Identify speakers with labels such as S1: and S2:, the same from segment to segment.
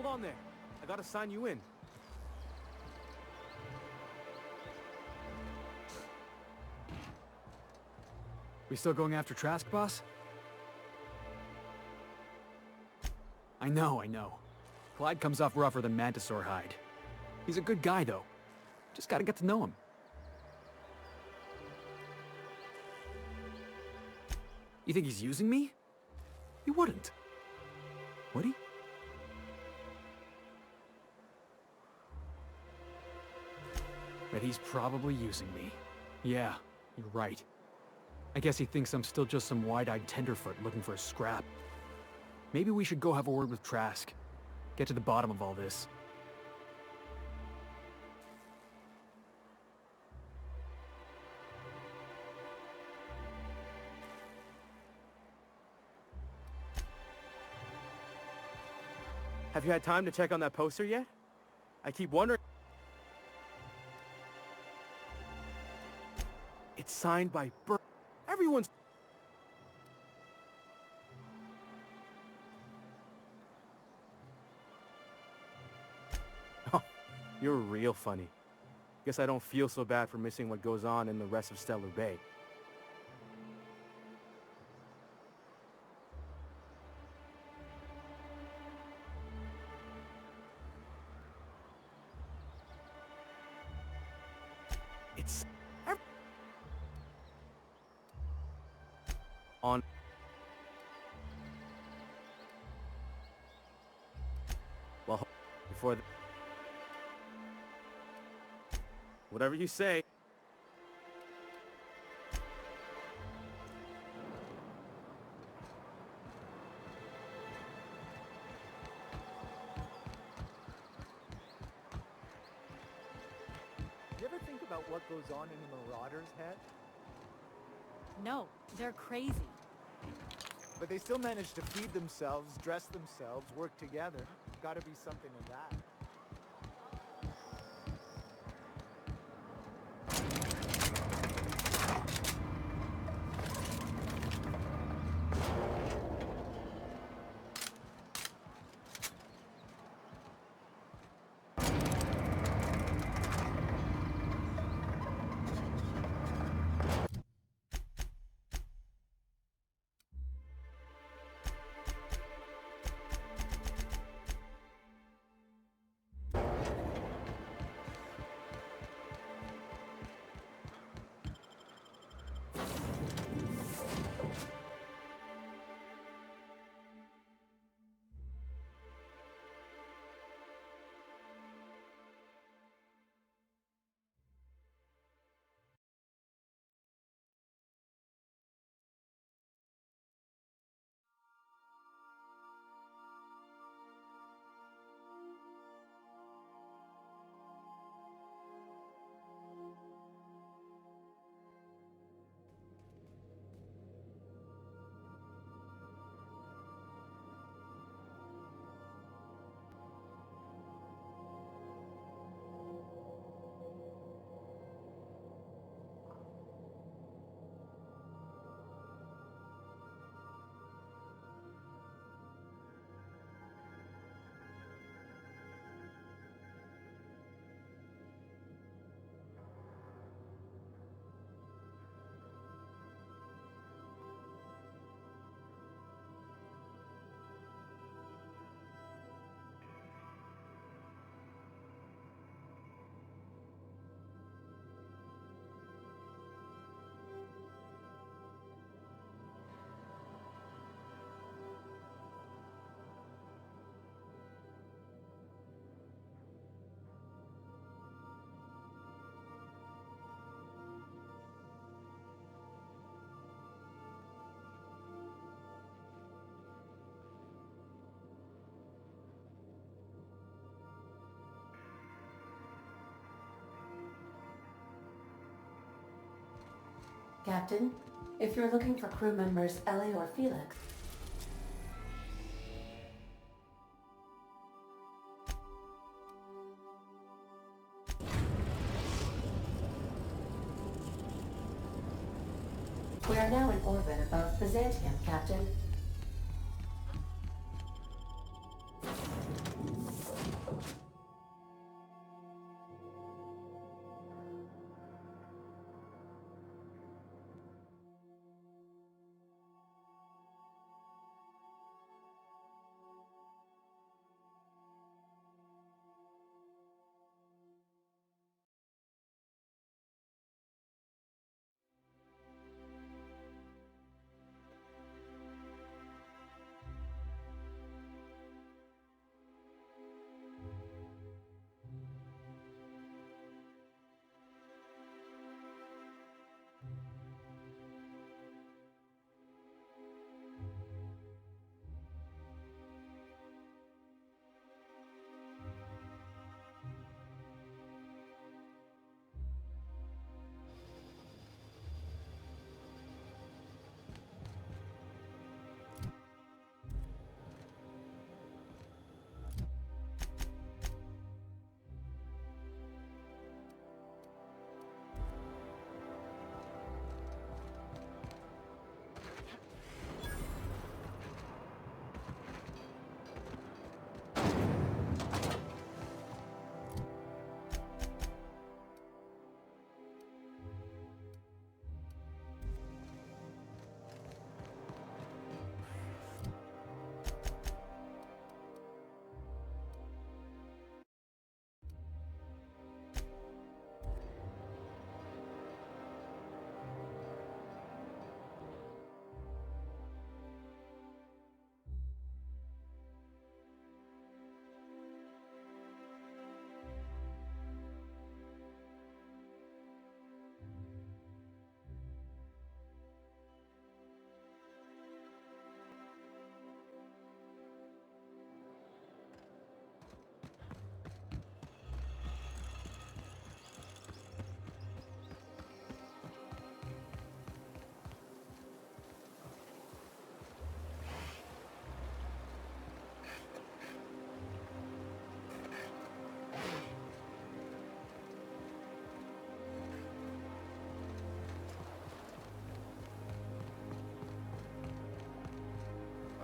S1: hold on there. I gotta sign you in.
S2: We still going after Trask, boss? I know. Clyde comes off rougher than Mantisaur hide. He's a good guy, though. Just gotta get to know him. You think he's using me? He wouldn't. Would he? But he's probably using me. Yeah, you're right. I guess he thinks I'm still just some wide-eyed tenderfoot looking for a scrap. Maybe we should go have a word with Trask. Get to the bottom of all this.
S1: Have you had time to check on that poster yet? I keep wondering... It's signed by everyone's... Oh, you're real funny. Guess I don't feel so bad for missing what goes on in the rest of Stellar Bay. It's... on... Well, before the... Whatever you say.
S3: You ever think about what goes on in a marauder's head?
S4: No, they're crazy.
S3: But they still manage to feed themselves, dress themselves, work together. Gotta be something in that.
S5: Captain, if you're looking for crew members Ellie or Felix... We are now in orbit above Byzantium, Captain.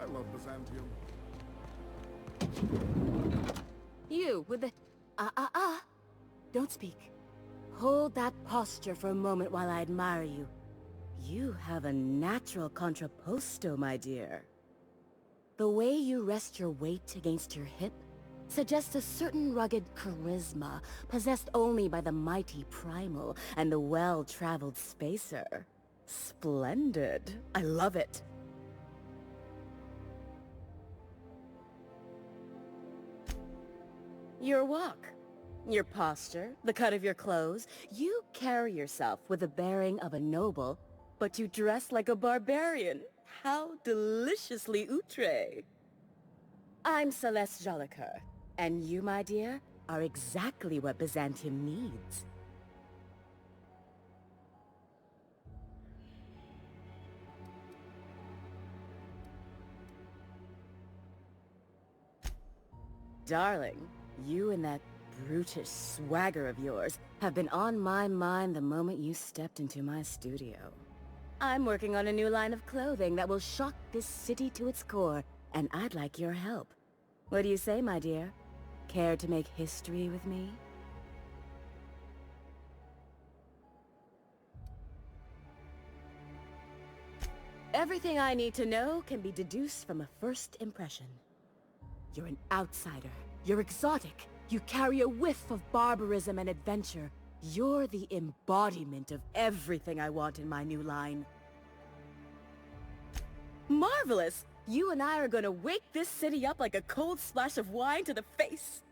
S6: I love Byzantium.
S7: You, with the... Don't speak. Hold that posture for a moment while I admire you. You have a natural contrapposto, my dear. The way you rest your weight against your hip suggests a certain rugged charisma possessed only by the mighty primal and the well-traveled spacer. Splendid. I love it. Your walk, your posture, the cut of your clothes, you carry yourself with the bearing of a noble, but you dress like a barbarian. How deliciously outre. I'm Celeste Jolicoeur, and you, my dear, are exactly what Byzantium needs. Darling, you and that brutish swagger of yours have been on my mind the moment you stepped into my studio. I'm working on a new line of clothing that will shock this city to its core, and I'd like your help. What do you say, my dear? Care to make history with me? Everything I need to know can be deduced from a first impression. You're an outsider. You're exotic. You carry a whiff of barbarism and adventure. You're the embodiment of everything I want in my new line. Marvelous! You and I are gonna wake this city up like a cold splash of wine to the face.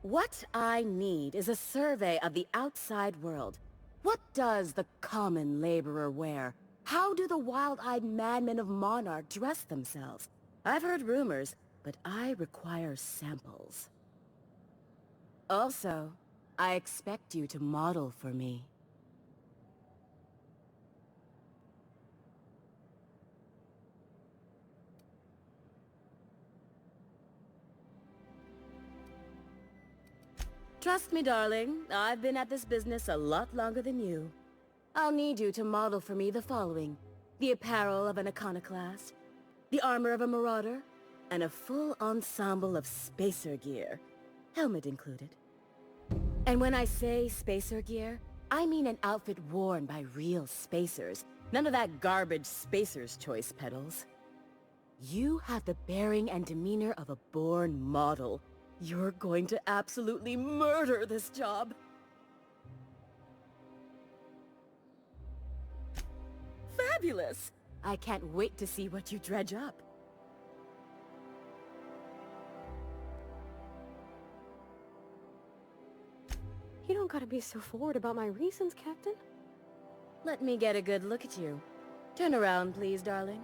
S7: What I need is a survey of the outside world. What does the common laborer wear? How do the wild-eyed madmen of Monarch dress themselves? I've heard rumors, but I require samples. Also, I expect you to model for me. Trust me, darling, I've been at this business a lot longer than you. I'll need you to model for me the following: the apparel of an iconoclast, the armor of a marauder, and a full ensemble of spacer gear, helmet included. And when I say spacer gear, I mean an outfit worn by real spacers, none of that garbage spacer's choice pedals. You have the bearing and demeanor of a born model. You're going to absolutely murder this job. Fabulous! I can't wait to see what you dredge up.
S8: You don't gotta be so forward about my reasons, Captain.
S7: Let me get a good look at you. Turn around, please, darling.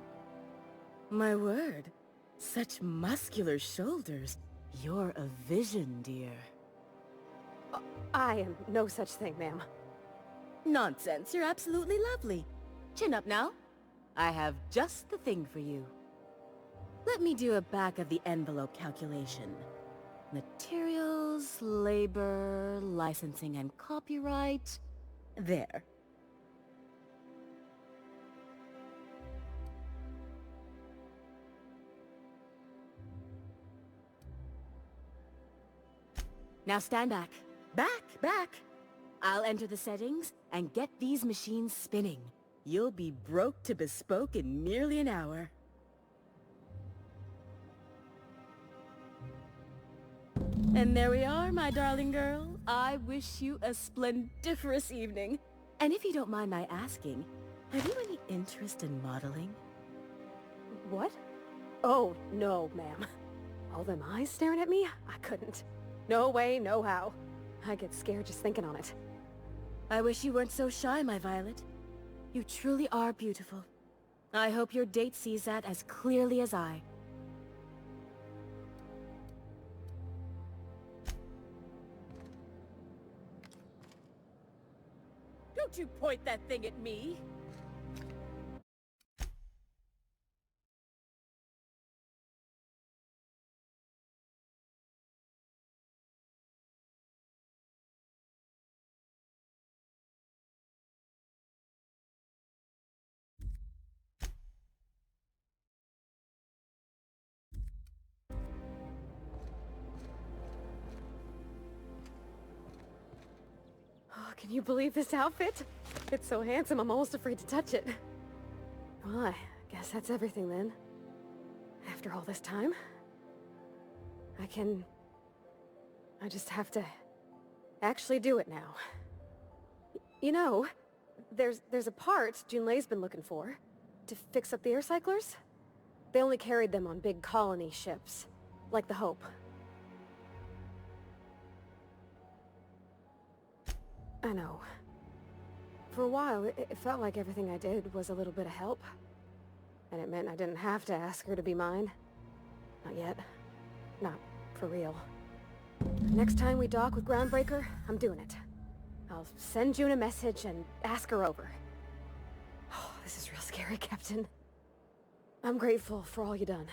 S7: My word, such muscular shoulders. You're a vision, dear.
S8: I am no such thing, ma'am.
S7: Nonsense, you're absolutely lovely. Chin up now. I have just the thing for you. Let me do a back-of-the-envelope calculation. Materials, labor, licensing and copyright. There. Now stand back. Back! I'll enter the settings and get these machines spinning. You'll be broke to bespoke in merely an hour. And there we are, my darling girl. I wish you a splendiferous evening. And if you don't mind my asking, have you any interest in modeling?
S8: What? Oh, no, ma'am. All them eyes staring at me? I couldn't. No way, no how. I get scared just thinking on it.
S7: I wish you weren't so shy, my Violet. You truly are beautiful. I hope your date sees that as clearly as I. Don't you point that thing at me!
S8: Can you believe this outfit? It's so handsome, I'm almost afraid to touch it. Well, I guess that's everything then. After all this time, I just have to actually do it now. You know, there's a part Junlei's been looking for to fix up the air cyclers. They only carried them on big colony ships, like the Hope. I know. For a while, it felt like everything I did was a little bit of help. And it meant I didn't have to ask her to be mine. Not yet. Not for real. Next time we dock with Groundbreaker, I'm doing it. I'll send June a message and ask her over. Oh, this is real scary, Captain. I'm grateful for all you done.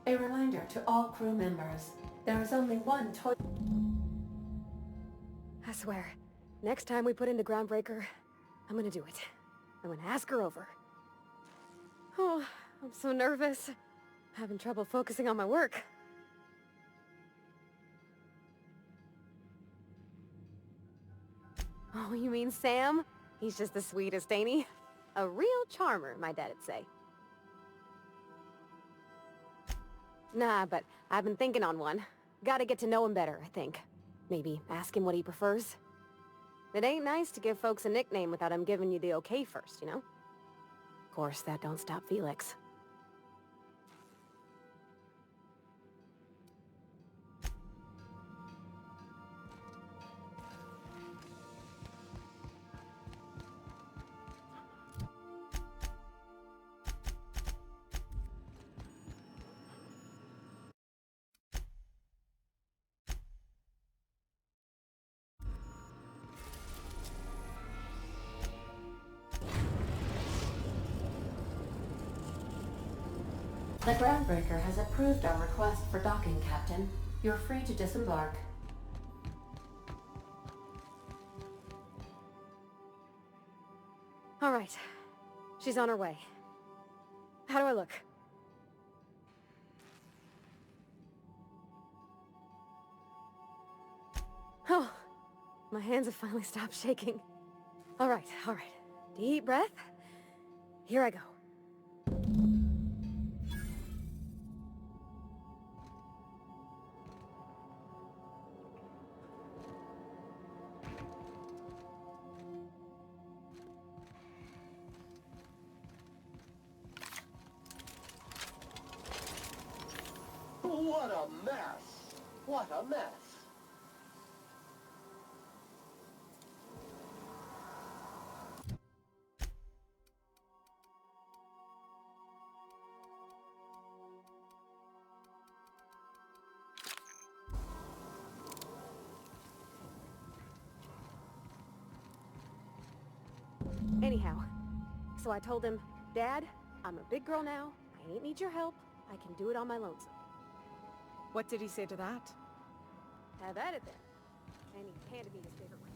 S5: A reminder to all crew members, there is only one toilet.
S8: I swear, next time we put into Groundbreaker, I'm gonna do it. I'm gonna ask her over. Oh, I'm so nervous. Having trouble focusing on my work. Oh, you mean Sam? He's just the sweetest, ain't he? A real charmer, my dad'd say. Nah, but I've been thinking on one. Gotta get to know him better, I think. Maybe ask him what he prefers. It ain't nice to give folks a nickname without him giving you the okay first, you know? Of course, that don't stop Felix.
S5: The Groundbreaker has approved our request for docking, Captain. You're free to disembark.
S8: All right. She's on her way. How do I look? Oh, my hands have finally stopped shaking. All right, all right. Deep breath. Here I go.
S6: What a mess! What a mess!
S8: Anyhow, so I told him, Dad, I'm a big girl now. I ain't need your help. I can do it on my lonesome.
S9: What did he say to that?
S8: Have at it then. And he handed me his favorite ring.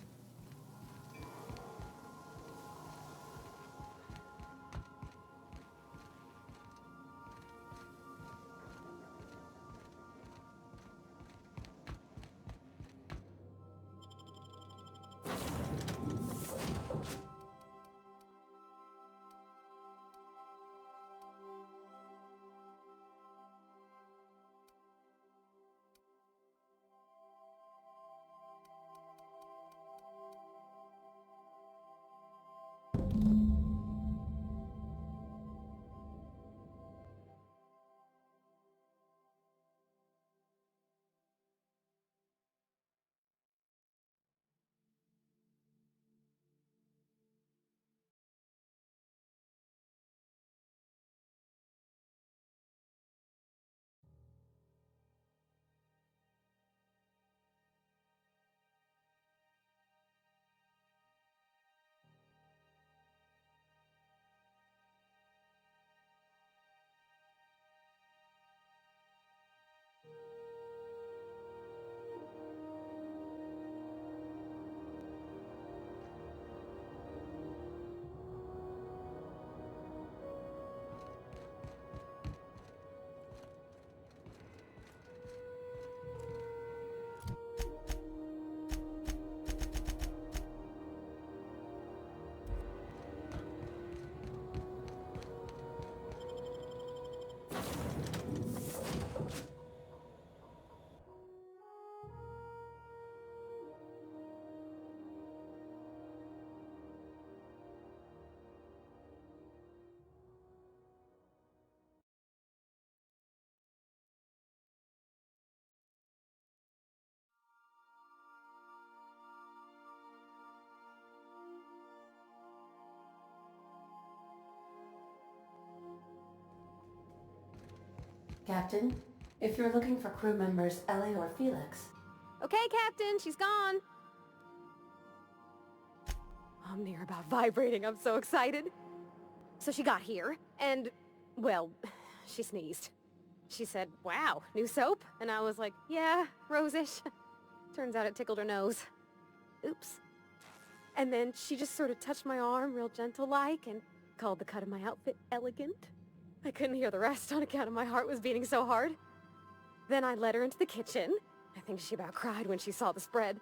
S5: Captain, if you're looking for crew members Ellie or Felix...
S8: Okay, Captain, she's gone. I'm near about vibrating, I'm so excited. So she got here, and, well, she sneezed. She said, wow, new soap? And I was like, yeah, rose-ish. Turns out it tickled her nose. Oops. And then she just sort of touched my arm real gentle-like and called the cut of my outfit elegant. I couldn't hear the rest on account of my heart was beating so hard. Then I led her into the kitchen. I think she about cried when she saw the spread.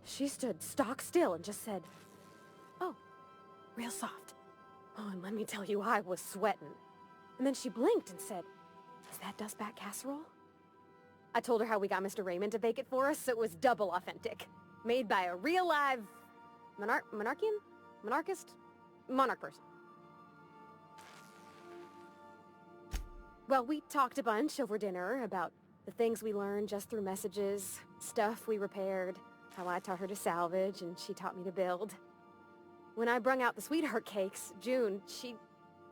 S8: She stood stock still and just said, oh, real soft. Oh, and let me tell you, I was sweating. And then she blinked and said, is that dustbat casserole? I told her how we got Mr. Raymond to bake it for us, so it was double authentic. Made by a real live... monarchist? Monarch person. Well, we talked a bunch over dinner about the things we learned just through messages, stuff we repaired, how I taught her to salvage and she taught me to build. When I brung out the sweetheart cakes, June, she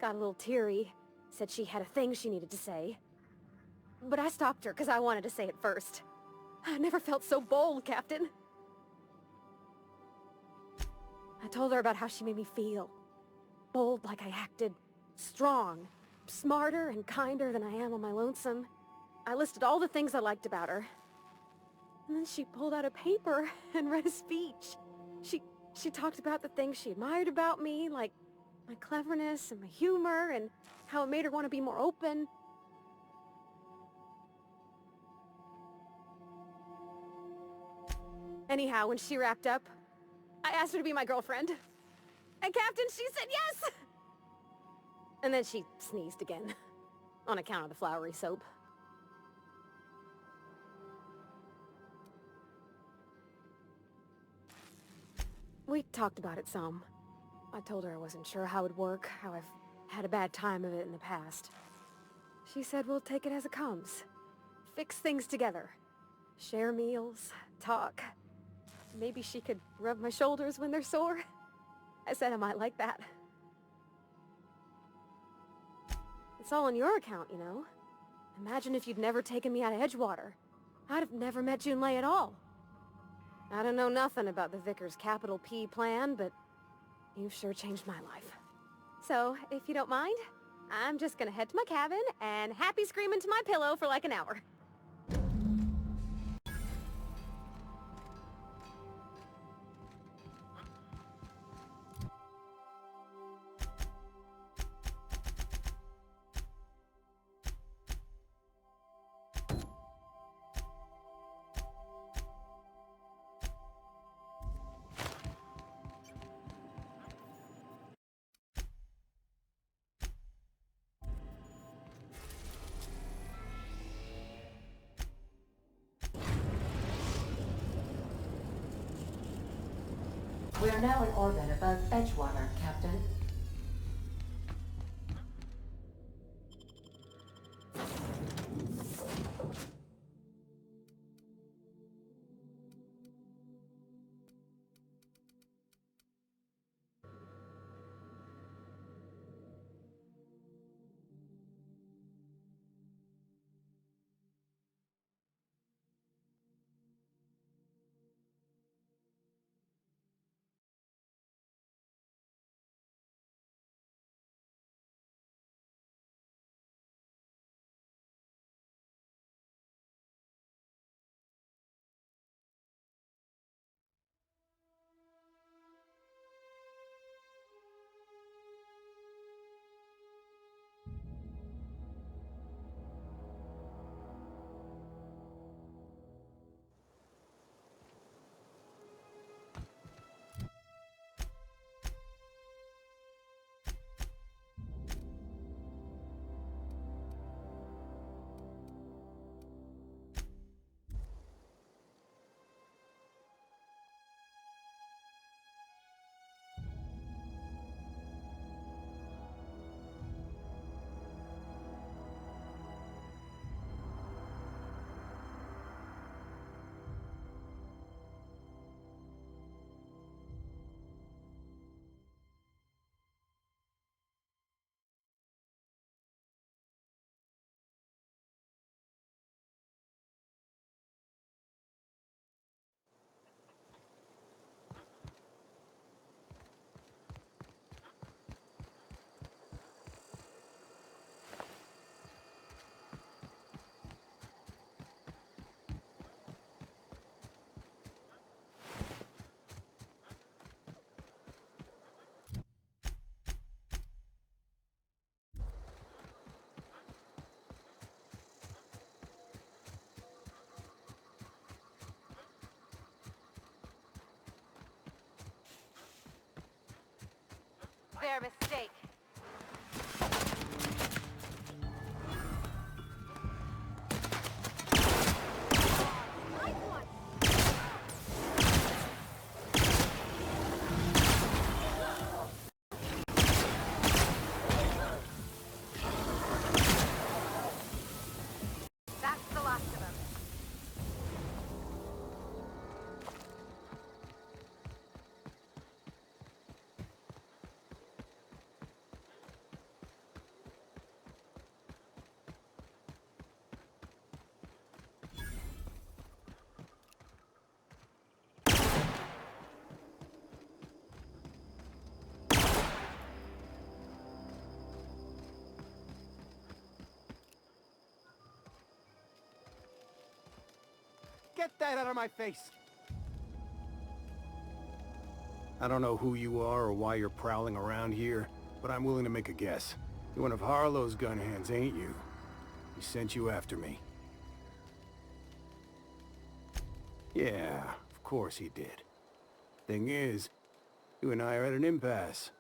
S8: got a little teary, said she had a thing she needed to say. But I stopped her because I wanted to say it first. I never felt so bold, Captain. I told her about how she made me feel. Bold like I acted, strong, smarter and kinder than I am on my lonesome. I listed all the things I liked about her. And then she pulled out a paper and read a speech. She talked about the things she admired about me, like my cleverness and my humor, and how it made her want to be more open. Anyhow, when she wrapped up, I asked her to be my girlfriend. And Captain, she said yes! And then she sneezed again, on account of the flowery soap. We talked about it some. I told her I wasn't sure how it'd work, how I've had a bad time of it in the past. She said we'll take it as it comes. Fix things together. Share meals, talk. Maybe she could rub my shoulders when they're sore. I said I might like that. It's all on your account, you know. Imagine if you'd never taken me out of Edgewater. I'd have never met Junlei at all. I don't know nothing about the Vicar's capital P plan, but you've sure changed my life. So, if you don't mind, I'm just gonna head to my cabin and happy scream into my pillow for like an hour.
S5: We are now in orbit above Edgewater, Captain.
S10: their mistake. That's the last of them.
S3: Get that out of my face!
S11: I don't know who you are or why you're prowling around here, but I'm willing to make a guess. You're one of Harlow's gun hands, ain't you? He sent you after me. Yeah, of course he did. Thing is, you and I are at an impasse.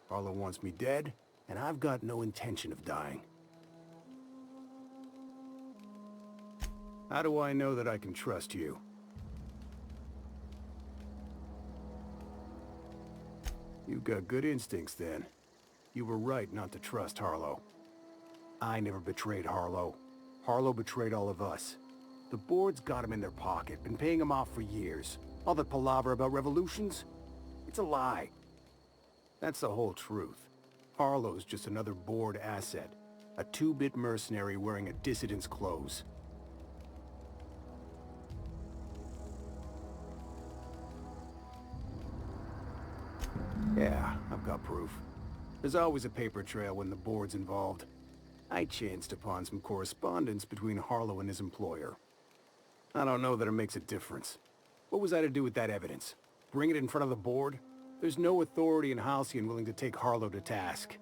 S11: Harlow wants me dead, and I've got no intention of dying. How do I know that I can trust you? You've got good instincts, then. You were right not to trust Harlow. I never betrayed Harlow. Harlow betrayed all of us. The board's got him in their pocket, been paying him off for years. All that palaver about revolutions? It's a lie. That's the whole truth. Harlow's just another board asset. A two-bit mercenary wearing a dissident's clothes. Yeah, I've got proof. There's always a paper trail when the board's involved. I chanced upon some correspondence between Harlow and his employer. I don't know that it makes a difference. What was I to do with that evidence? Bring it in front of the board? There's no authority in Halcyon willing to take Harlow to task.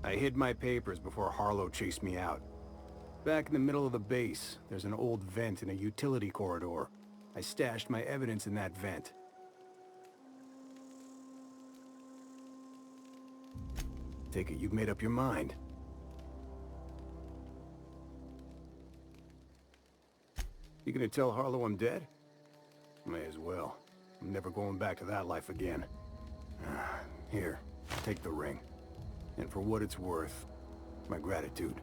S11: I hid my papers before Harlow chased me out. Back in the middle of the base, there's an old vent in a utility corridor. I stashed my evidence in that vent. Take it you've made up your mind. You gonna tell Harlow I'm dead? May as well. I'm never going back to that life again. Here, take the ring. And for what it's worth, my gratitude.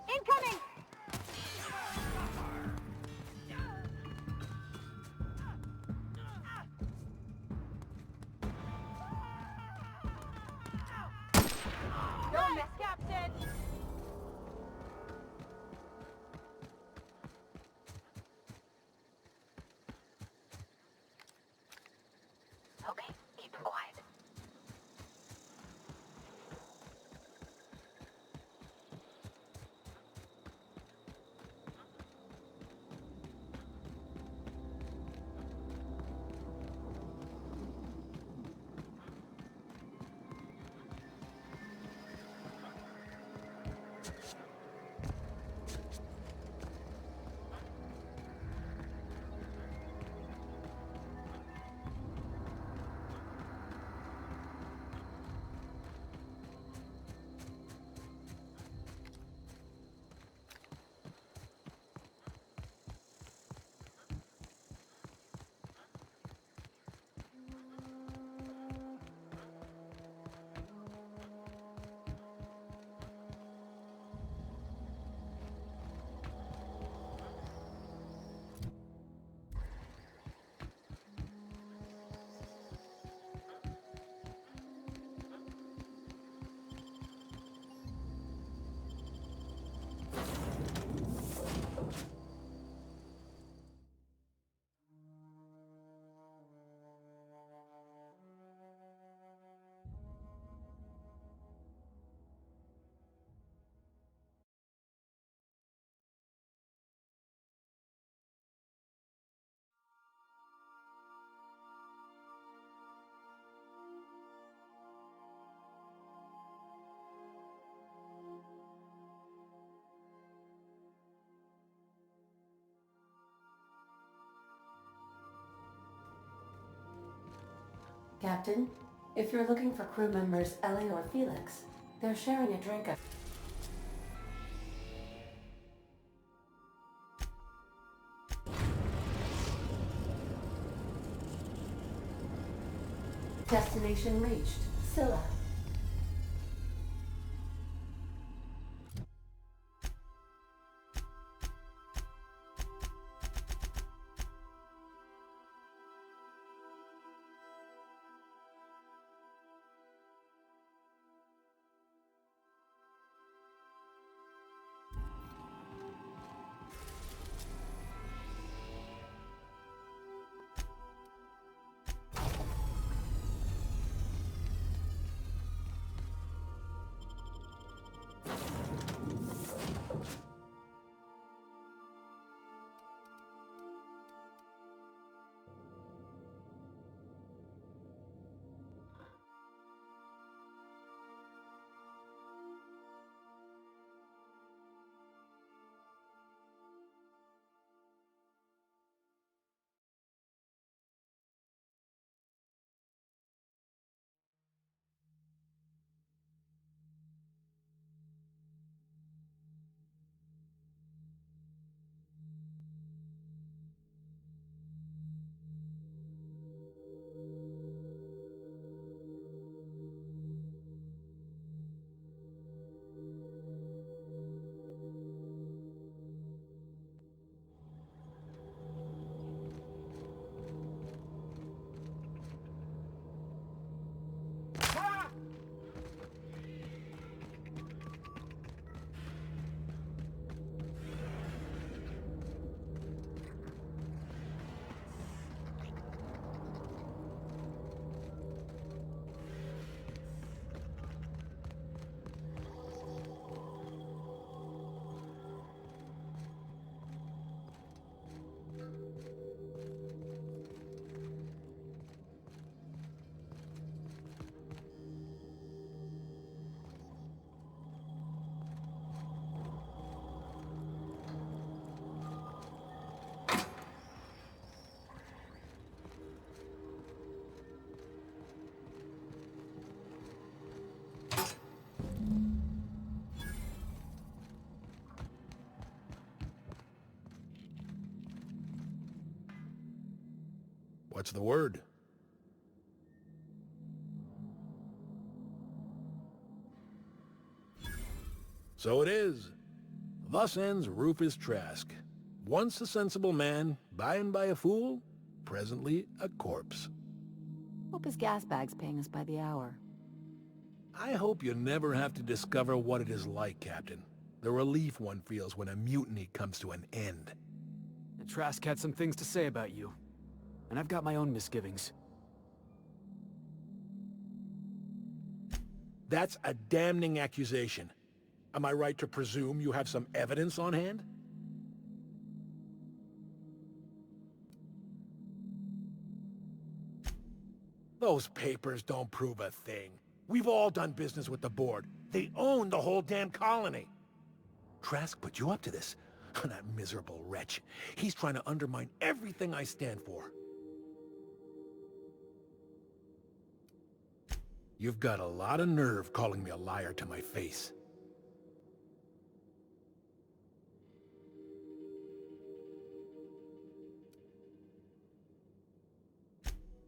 S10: Incoming! Don't miss, Captain!
S5: Okay, keep it quiet. Captain, if you're looking for crew members Ellie or Felix, they're sharing a drink at... Destination reached. Scylla.
S12: What's the word? So it is. Thus ends Rufus Trask. Once a sensible man, by and by a fool, presently a corpse.
S13: Hope his gas bag's paying us by the hour.
S12: I hope you never have to discover what it is like, Captain. The relief one feels when a mutiny comes to an end.
S2: And Trask had some things to say about you. And I've got my own misgivings.
S12: That's a damning accusation. Am I right to presume you have some evidence on hand? Those papers don't prove a thing. We've all done business with the board. They own the whole damn colony. Trask put you up to this. That miserable wretch. He's trying to undermine everything I stand for. You've got a lot of nerve calling me a liar to my face.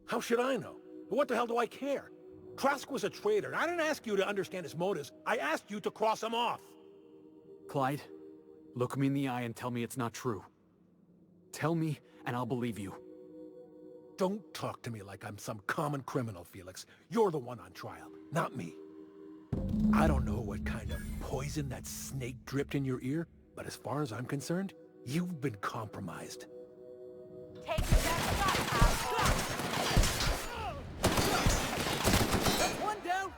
S12: How should I know? What the hell do I care? Trask was a traitor. I didn't ask you to understand his motives. I asked you to cross him off.
S2: Clyde, look me in the eye and tell me it's not true. Tell me, and I'll believe you.
S12: Don't talk to me like I'm some common criminal, Felix. You're the one on trial, not me. I don't know what kind of poison that snake dripped in your ear, but as far as I'm concerned, you've been compromised.
S10: Take your best shot, asshole!
S2: One down!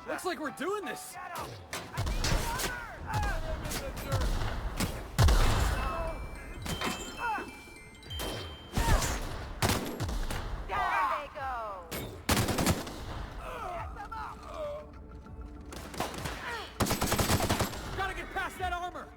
S2: Looks like we're doing this! Gotta get past that armor!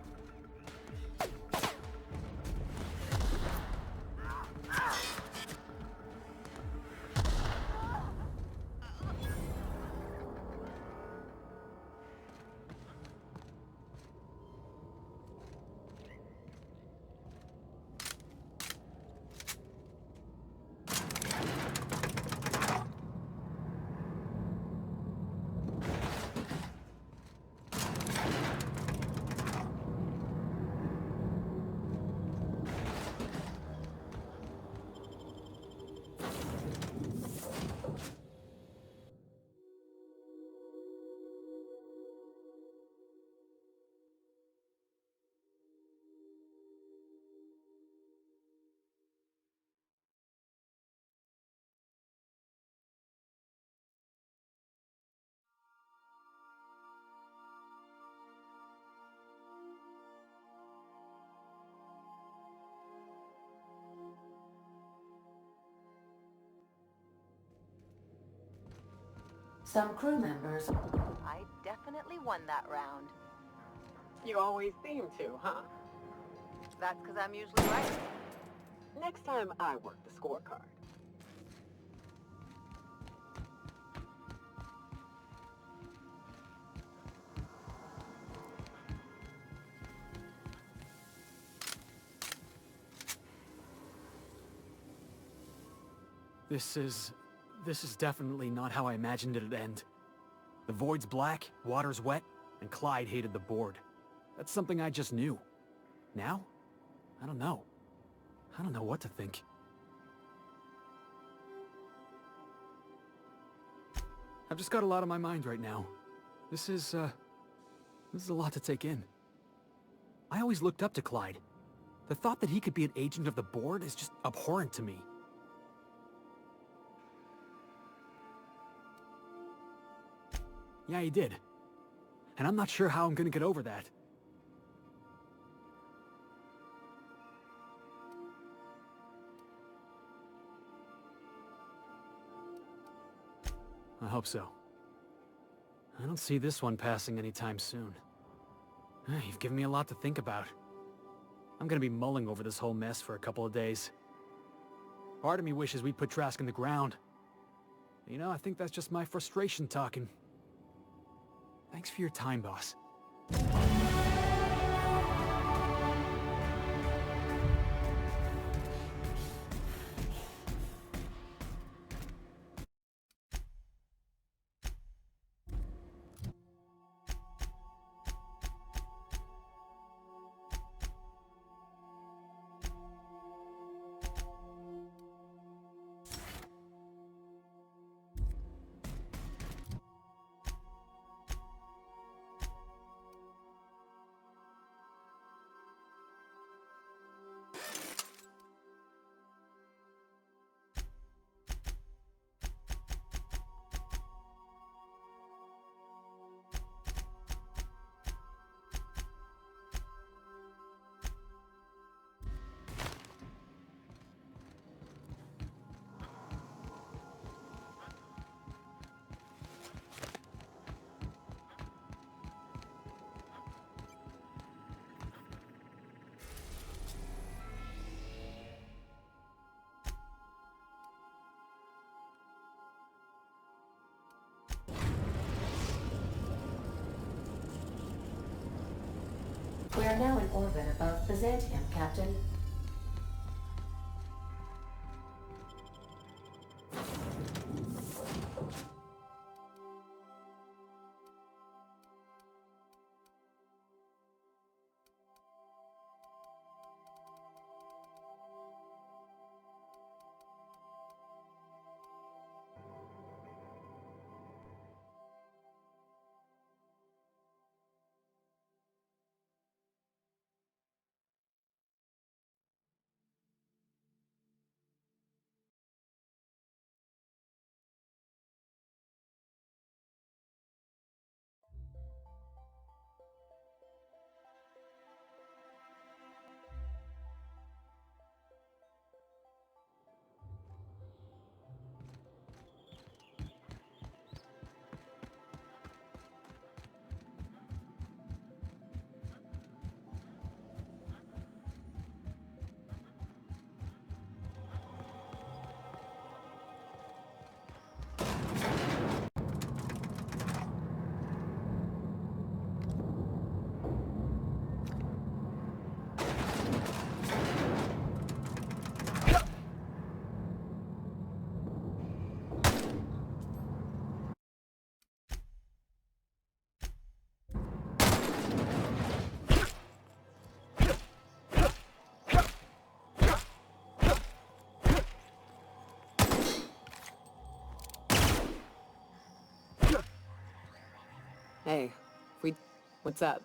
S5: Some crew members...
S10: I definitely won that round.
S14: You always seem to, huh?
S10: That's because I'm usually right.
S14: Next time I work the scorecard.
S2: This is definitely not how I imagined it'd end. The void's black, water's wet, and Clyde hated the board. That's something I just knew. Now? I don't know. I don't know what to think. I've just got a lot on my mind right now. This is a lot to take in. I always looked up to Clyde. The thought that he could be an agent of the board is just abhorrent to me. Yeah, he did. And I'm not sure how I'm gonna get over that. I hope so. I don't see this one passing anytime soon. You've given me a lot to think about. I'm gonna be mulling over this whole mess for a couple of days. Part of me wishes we'd put Trask in the ground. You know, I think that's just my frustration talking. Thanks for your time, boss.
S5: We are now in orbit above Byzantium, Captain.
S9: Hey, what's up?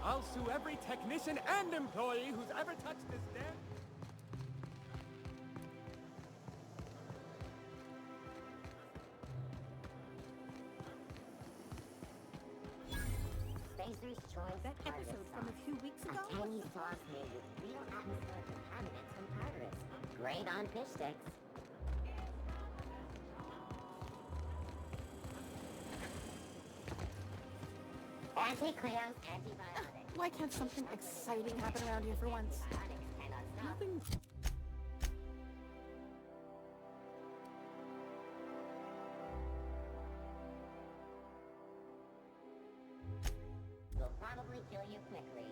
S15: I'll sue every technician and employee who's ever touched this damn...
S16: Spacer's Choice
S4: That episode from a few weeks ago?
S16: A tangy sauce made with real atmospheric contaminants from Tartarus. Great on fish sticks. Anti-Cleo's antibiotics.
S9: Why can't something exciting happen around here for once?
S16: Antibiotics cannot stop.
S9: Nothing...
S16: Will probably kill you quickly.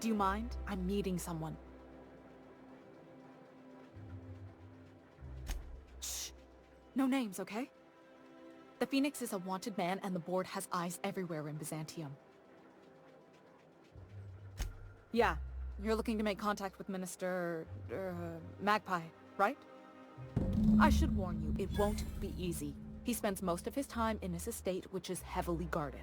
S9: Do you mind? I'm meeting someone. Shh. No names, okay? The Phoenix is a wanted man, and the board has eyes everywhere in Byzantium. Yeah, you're looking to make contact with Minister... Magpie, right? I should warn you, it won't be easy. He spends most of his time in his estate, which is heavily guarded.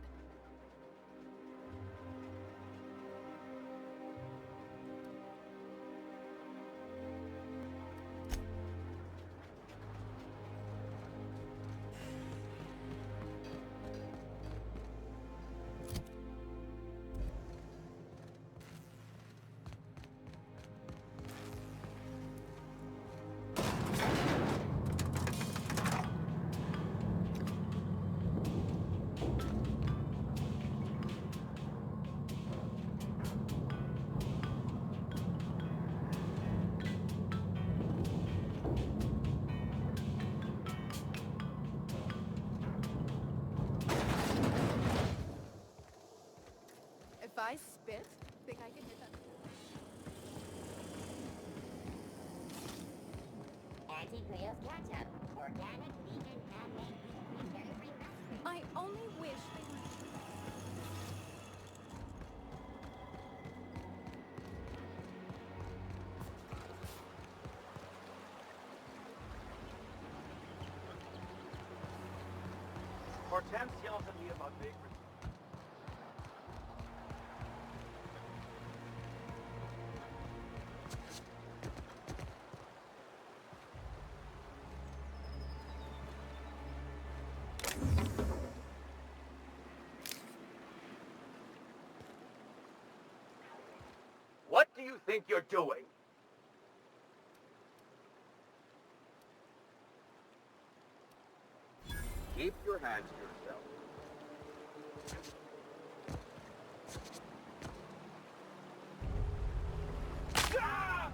S4: If I spit, think I can hit that?
S16: Anti-Creo's ketchup. Organic, vegan, handmade, dairy-free recipe.
S4: I only wish they were...
S6: Hortense yells at me about big... What do you think you're doing? Keep your hands to yourself. Ah!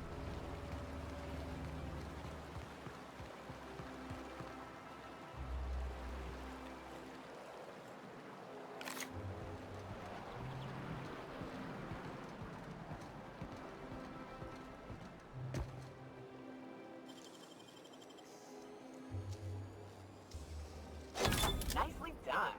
S14: Nicely done.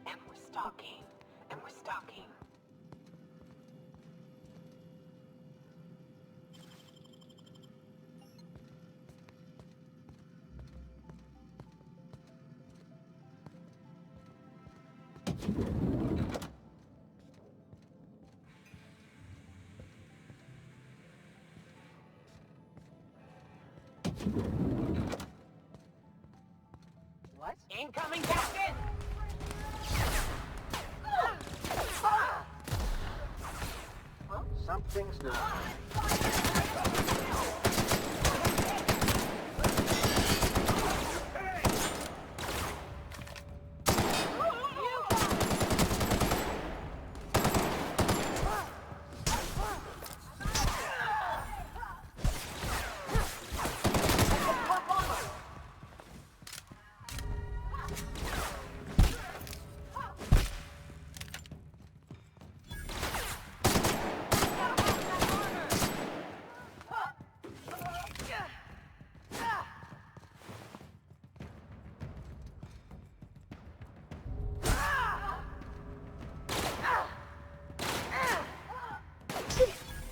S14: And we're stalking. And we're stalking. What? Incoming, Captain!
S6: Well, something's not.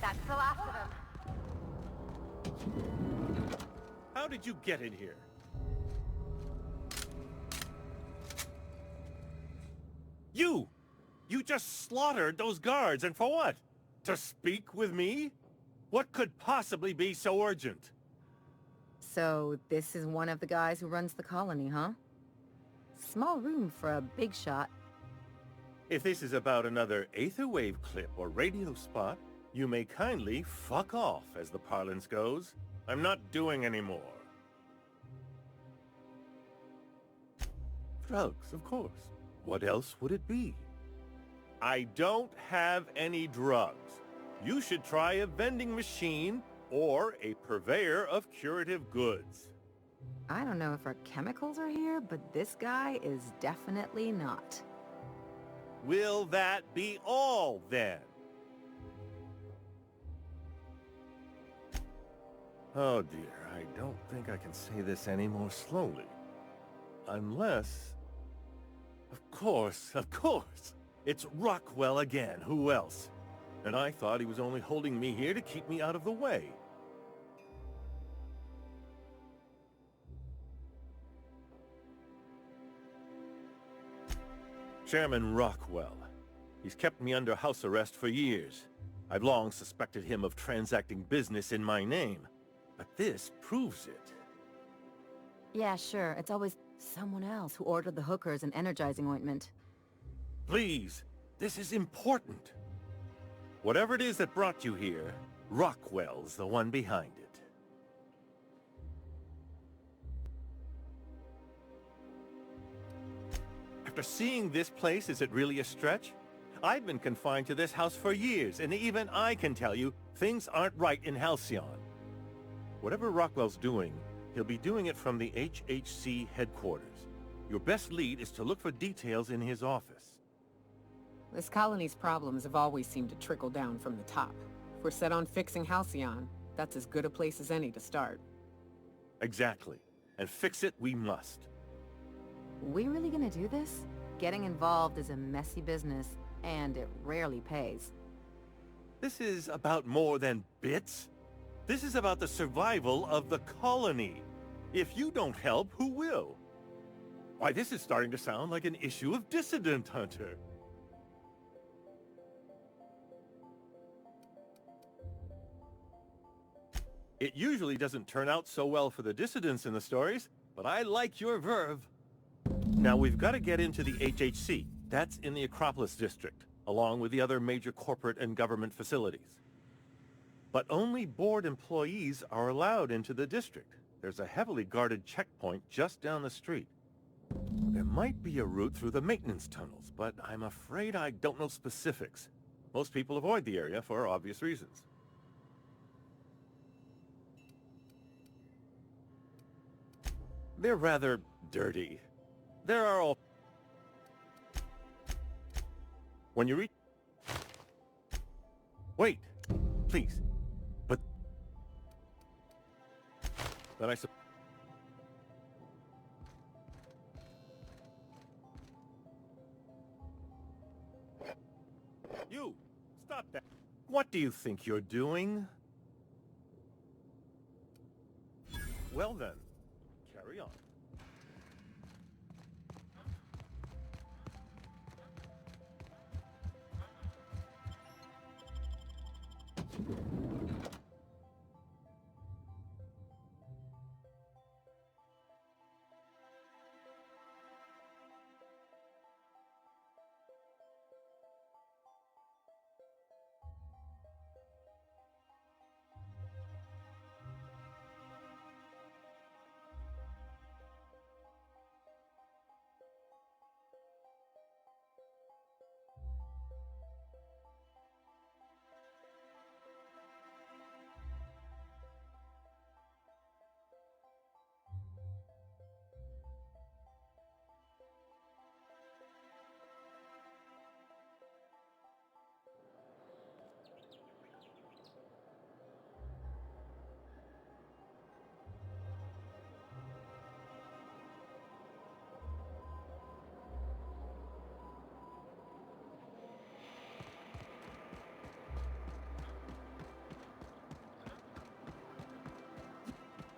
S10: That's the last of him.
S17: How did you get in here? You! You just slaughtered those guards, and for what? To speak with me? What could possibly be so urgent?
S13: So, this is one of the guys who runs the colony, huh? Small room for a big shot.
S17: If this is about another Aetherwave clip or radio spot, you may kindly fuck off, as the parlance goes. I'm not doing any more. Drugs, of course. What else would it be? I don't have any drugs. You should try a vending machine or a purveyor of curative goods.
S13: I don't know if our chemicals are here, but this guy is definitely not.
S17: Will that be all, then? Oh dear, I don't think I can say this any more slowly. Unless... Of course. It's Rockwell again, who else? And I thought he was only holding me here to keep me out of the way. Chairman Rockwell. He's kept me under house arrest for years. I've long suspected him of transacting business in my name. But this proves it.
S13: Yeah, sure. It's always someone else who ordered the hookers and energizing ointment.
S17: Please, this is important. Whatever it is that brought you here, Rockwell's the one behind it. After seeing this place, is it really a stretch? I've been confined to this house for years, and even I can tell you, things aren't right in Halcyon. Whatever Rockwell's doing, he'll be doing it from the HHC headquarters. Your best lead is to look for details in his office.
S18: This colony's problems have always seemed to trickle down from the top. If we're set on fixing Halcyon, that's as good a place as any to start.
S17: Exactly. And fix it we must.
S13: We really gonna do this? Getting involved is a messy business, and it rarely pays.
S17: This is about more than bits. This is about the survival of the colony. If you don't help, who will? Why, this is starting to sound like an issue of Dissident Hunter. It usually doesn't turn out so well for the dissidents in the stories, but I like your verve. Now, we've got to get into the HHC. That's in the Acropolis district, along with the other major corporate and government facilities. But only board employees are allowed into the district. There's a heavily guarded checkpoint just down the street. There might be a route through the maintenance tunnels, but I'm afraid I don't know specifics. Most people avoid the area for obvious reasons. They're rather dirty. There are all... When you reach... Wait, please. But... Then I suppose... You! Stop that! What do you think you're doing? Well then, carry on.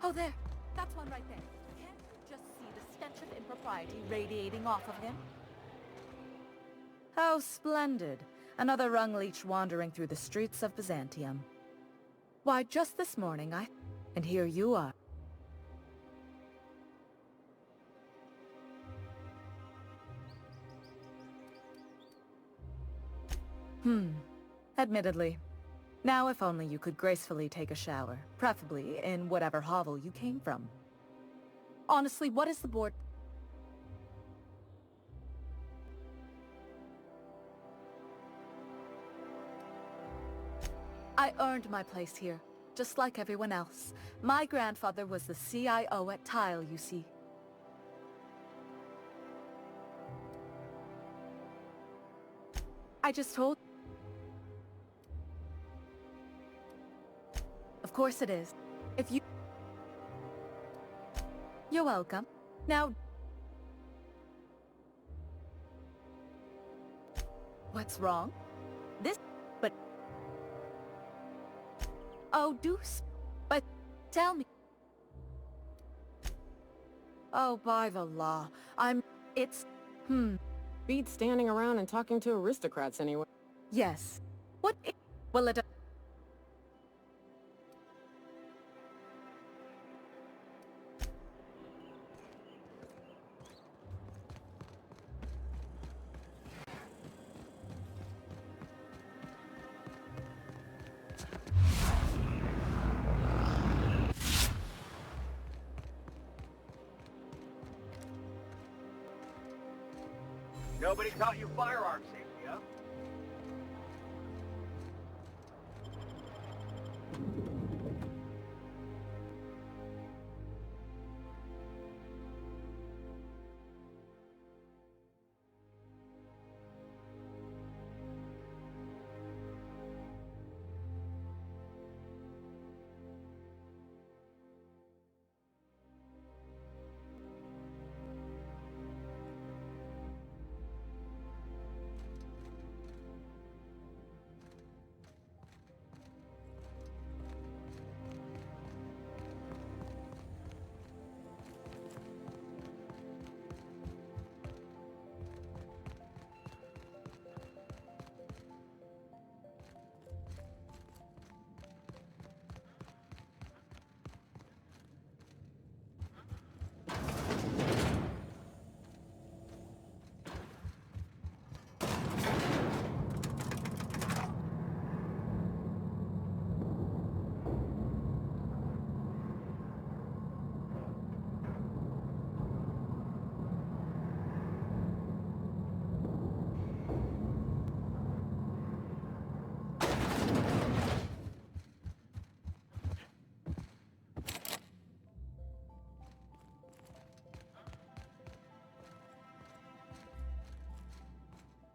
S9: Oh, there. That's one right there. Can't you just see the stench of impropriety radiating off of him?
S19: How splendid. Another rung leech wandering through the streets of Byzantium. Why, just this morning And here you are. Admittedly. Now if only you could gracefully take a shower, preferably in whatever hovel you came from.
S9: Honestly, what is the board...
S19: I earned my place here, just like everyone else. My grandfather was the CIO at Tile, you see. I just told... Of course it is. If you... You're welcome. Now... What's wrong? This... But... Oh, Deuce. But... Tell me... Oh, by the law. It's...
S18: Beats standing around and talking to aristocrats anyway.
S19: Yes. What I... Well, it...
S20: Nobody taught you firearm safety, huh?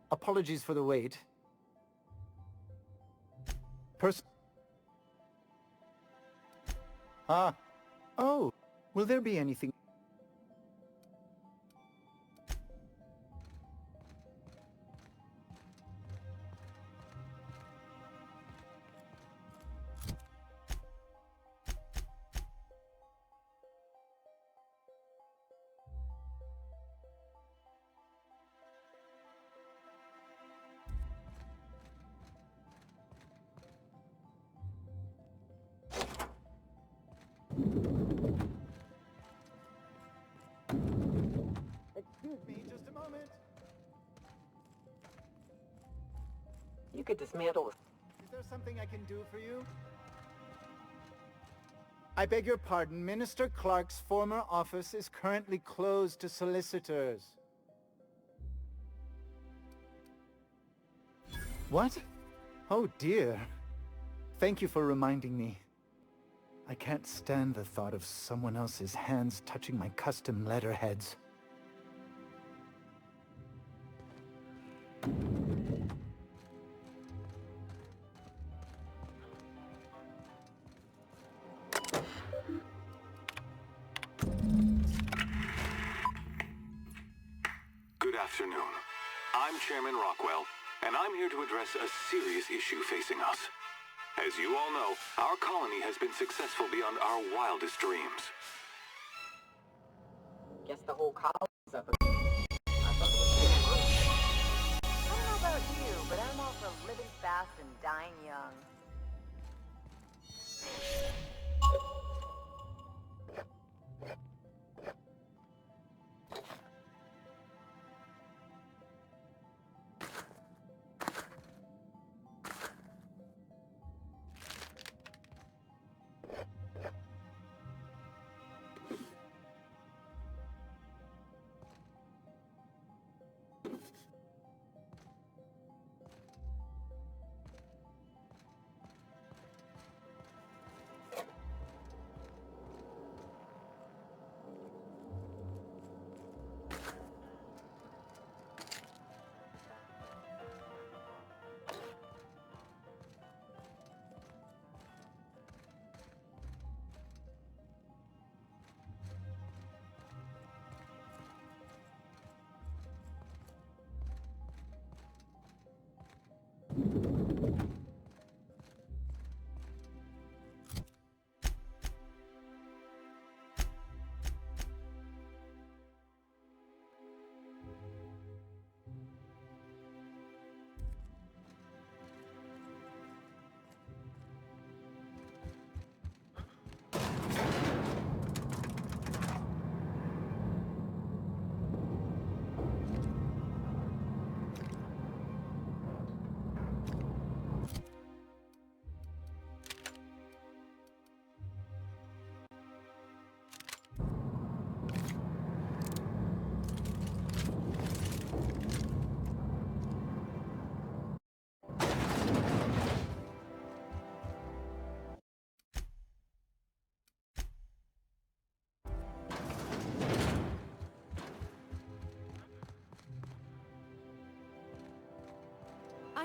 S3: Apologies for the wait. Oh, will there be anything? Excuse me, just a moment.
S18: You could dismantle...
S3: Is there something I can do for you? I beg your pardon, Minister Clark's former office is currently closed to solicitors. What? Oh dear. Thank you for reminding me. I can't stand the thought of someone else's hands touching my custom letterheads.
S21: Good afternoon. I'm Chairman Rockwell, and I'm here to address a serious issue facing us. As you all know, our colony has been successful beyond our wildest dreams.
S18: Guess the whole colony's up.
S10: I don't know about you, but I'm all for living fast and dying young.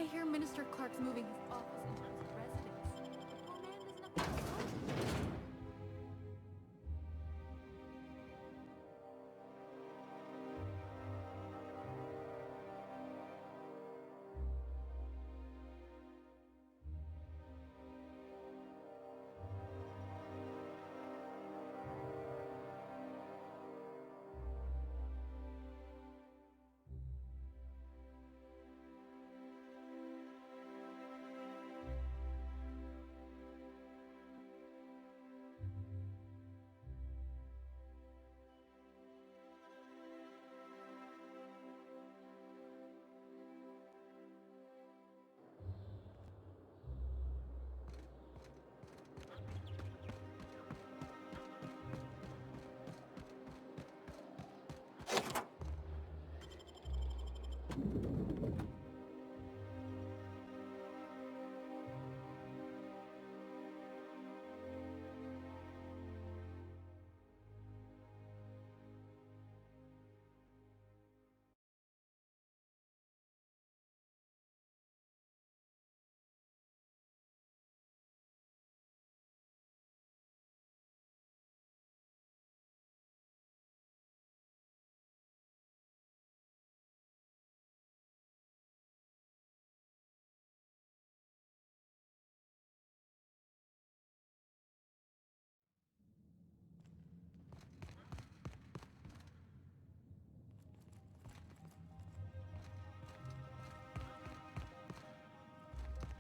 S4: I hear Minister Clark's moving his office into his residence. The poor man does nothing but work.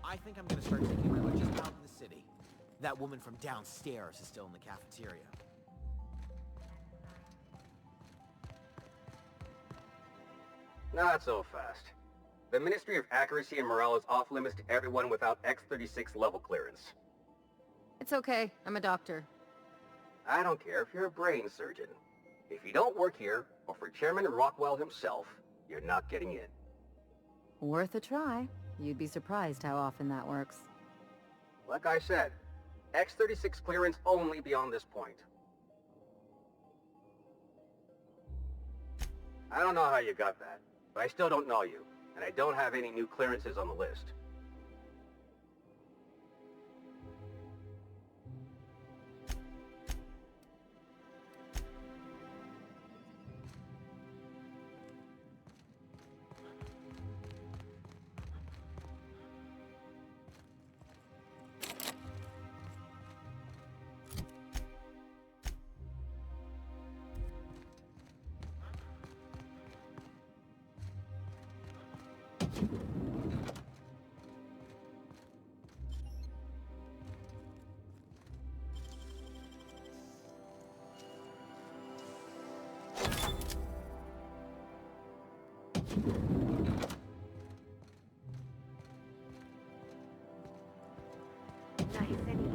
S1: I think I'm gonna start taking my lunches out in the city. That woman from downstairs is still in the cafeteria.
S20: Not so fast. The Ministry of Accuracy and Morale is off limits to everyone without X-36 level clearance.
S13: It's okay. I'm a doctor.
S20: I don't care if you're a brain surgeon. If you don't work here, or for Chairman Rockwell himself, you're not getting in.
S13: Worth a try. You'd be surprised how often that works.
S20: Like I said, X-36 clearance only beyond this point. I don't know how you got that, but I still don't know you, and I don't have any new clearances on the list.
S16: Nice and easy.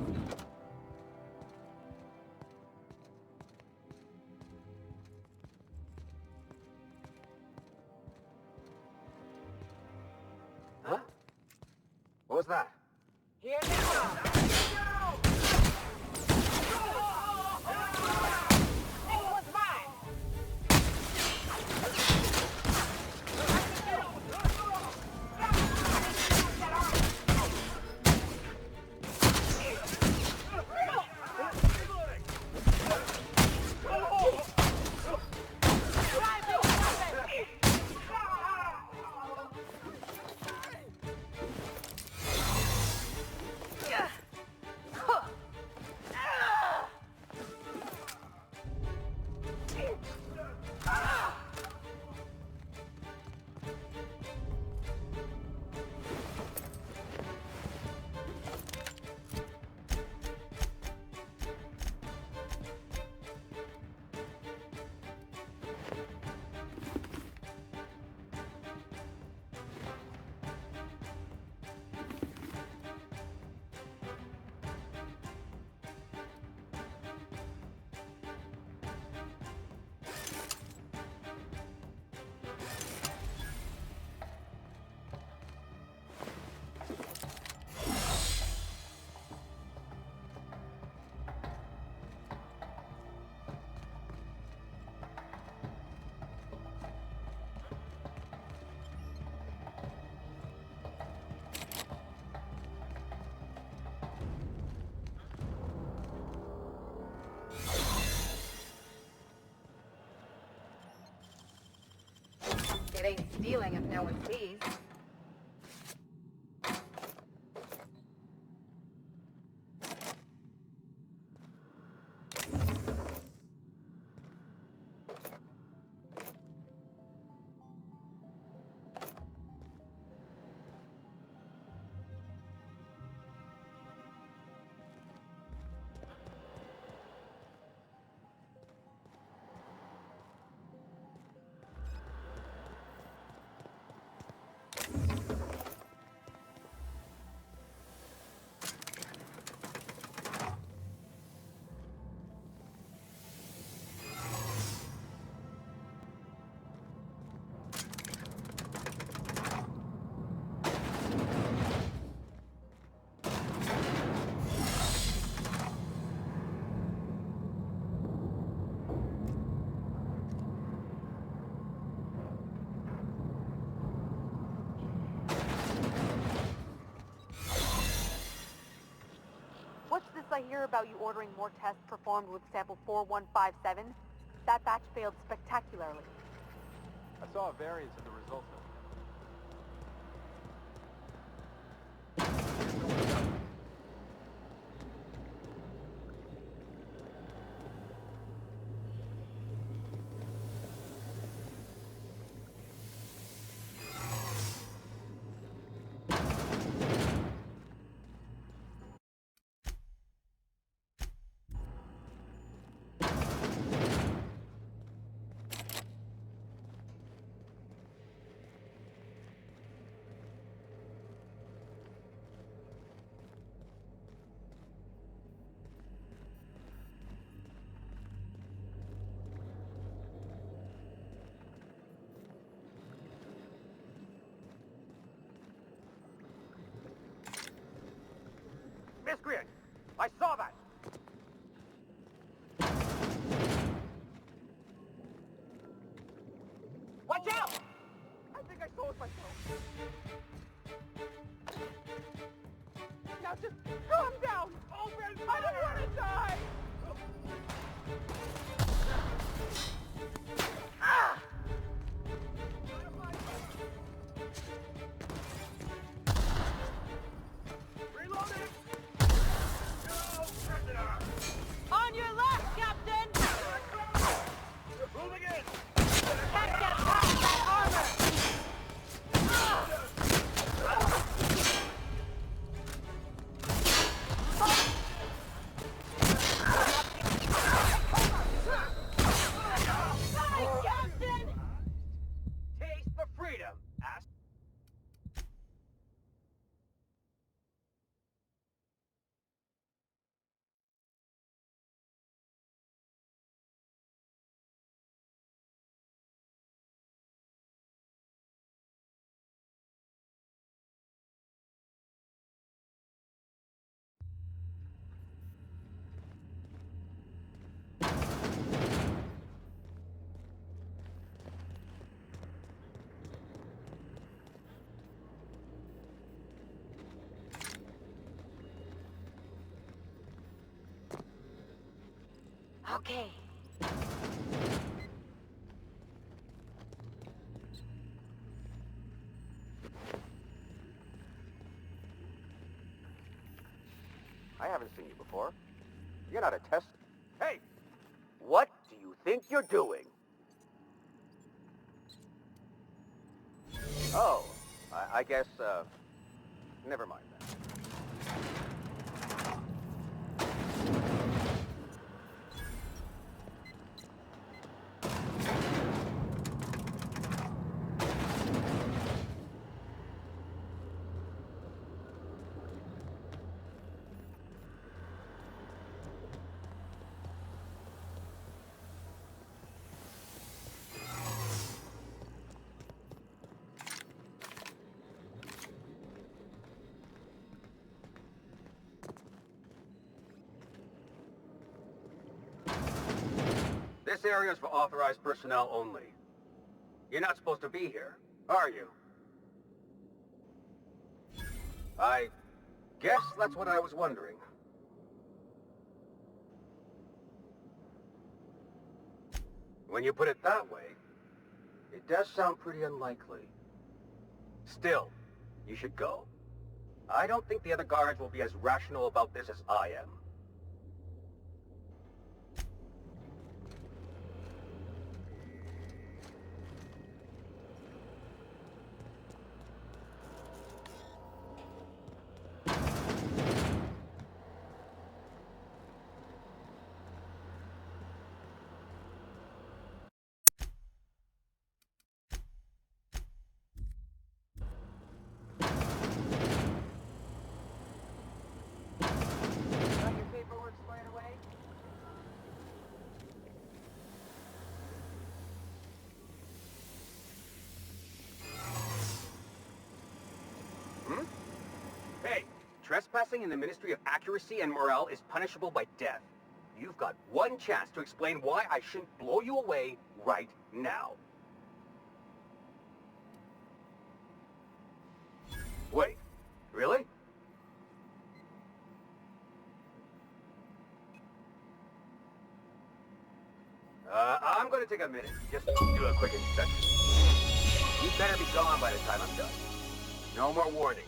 S20: Huh? What was that?
S14: Here now! It was mine!
S10: ain't stealing if no one sees.
S9: What's this I hear about you ordering more tests performed with sample 4157? That batch failed spectacularly.
S7: I saw a variance in the results. Miscreant! I saw that! Watch out! I think I saw it myself. Now just calm down! Open! I don't want to die! Ah! Reloading!
S9: On your left, Captain!
S7: Moving in!
S9: Can't get past that armor! Nice, Captain!
S7: Taste the freedom, ass.
S9: Okay.
S20: I haven't seen you before. You're not a test. Hey! What do you think you're doing? Oh, I guess, never mind then. This area is for authorized personnel only. You're not supposed to be here, are you? I guess that's what I was wondering. When you put it that way, It does sound pretty unlikely. Still, you should go. I don't think the other guards will be as rational about this as I am.
S14: Got your paperwork squared away?
S20: Hmm? Hey, trespassing in the Ministry of Accuracy and Morale is punishable by death. You've got one chance to explain why I shouldn't blow you away right now. Wait, really? I'm gonna take a minute, just to do a quick inspection. You better be gone by the time I'm done. No more warnings.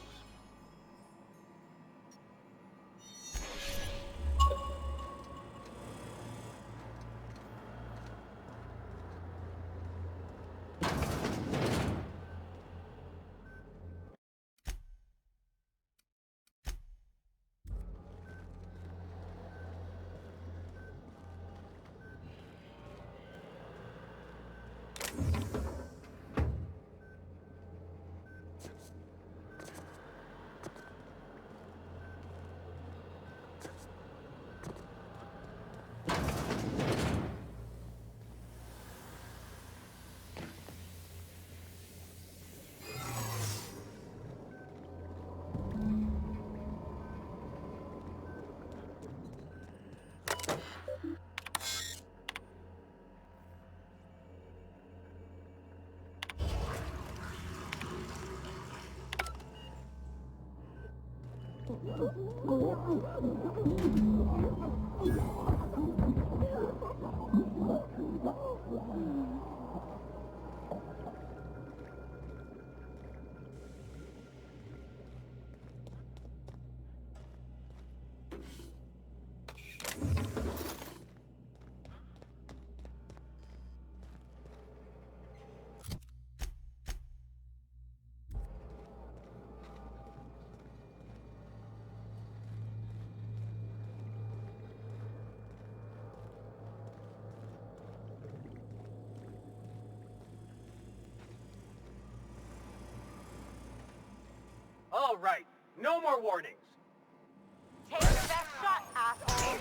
S20: All right, no more warnings.
S10: Take your best shot, asshole!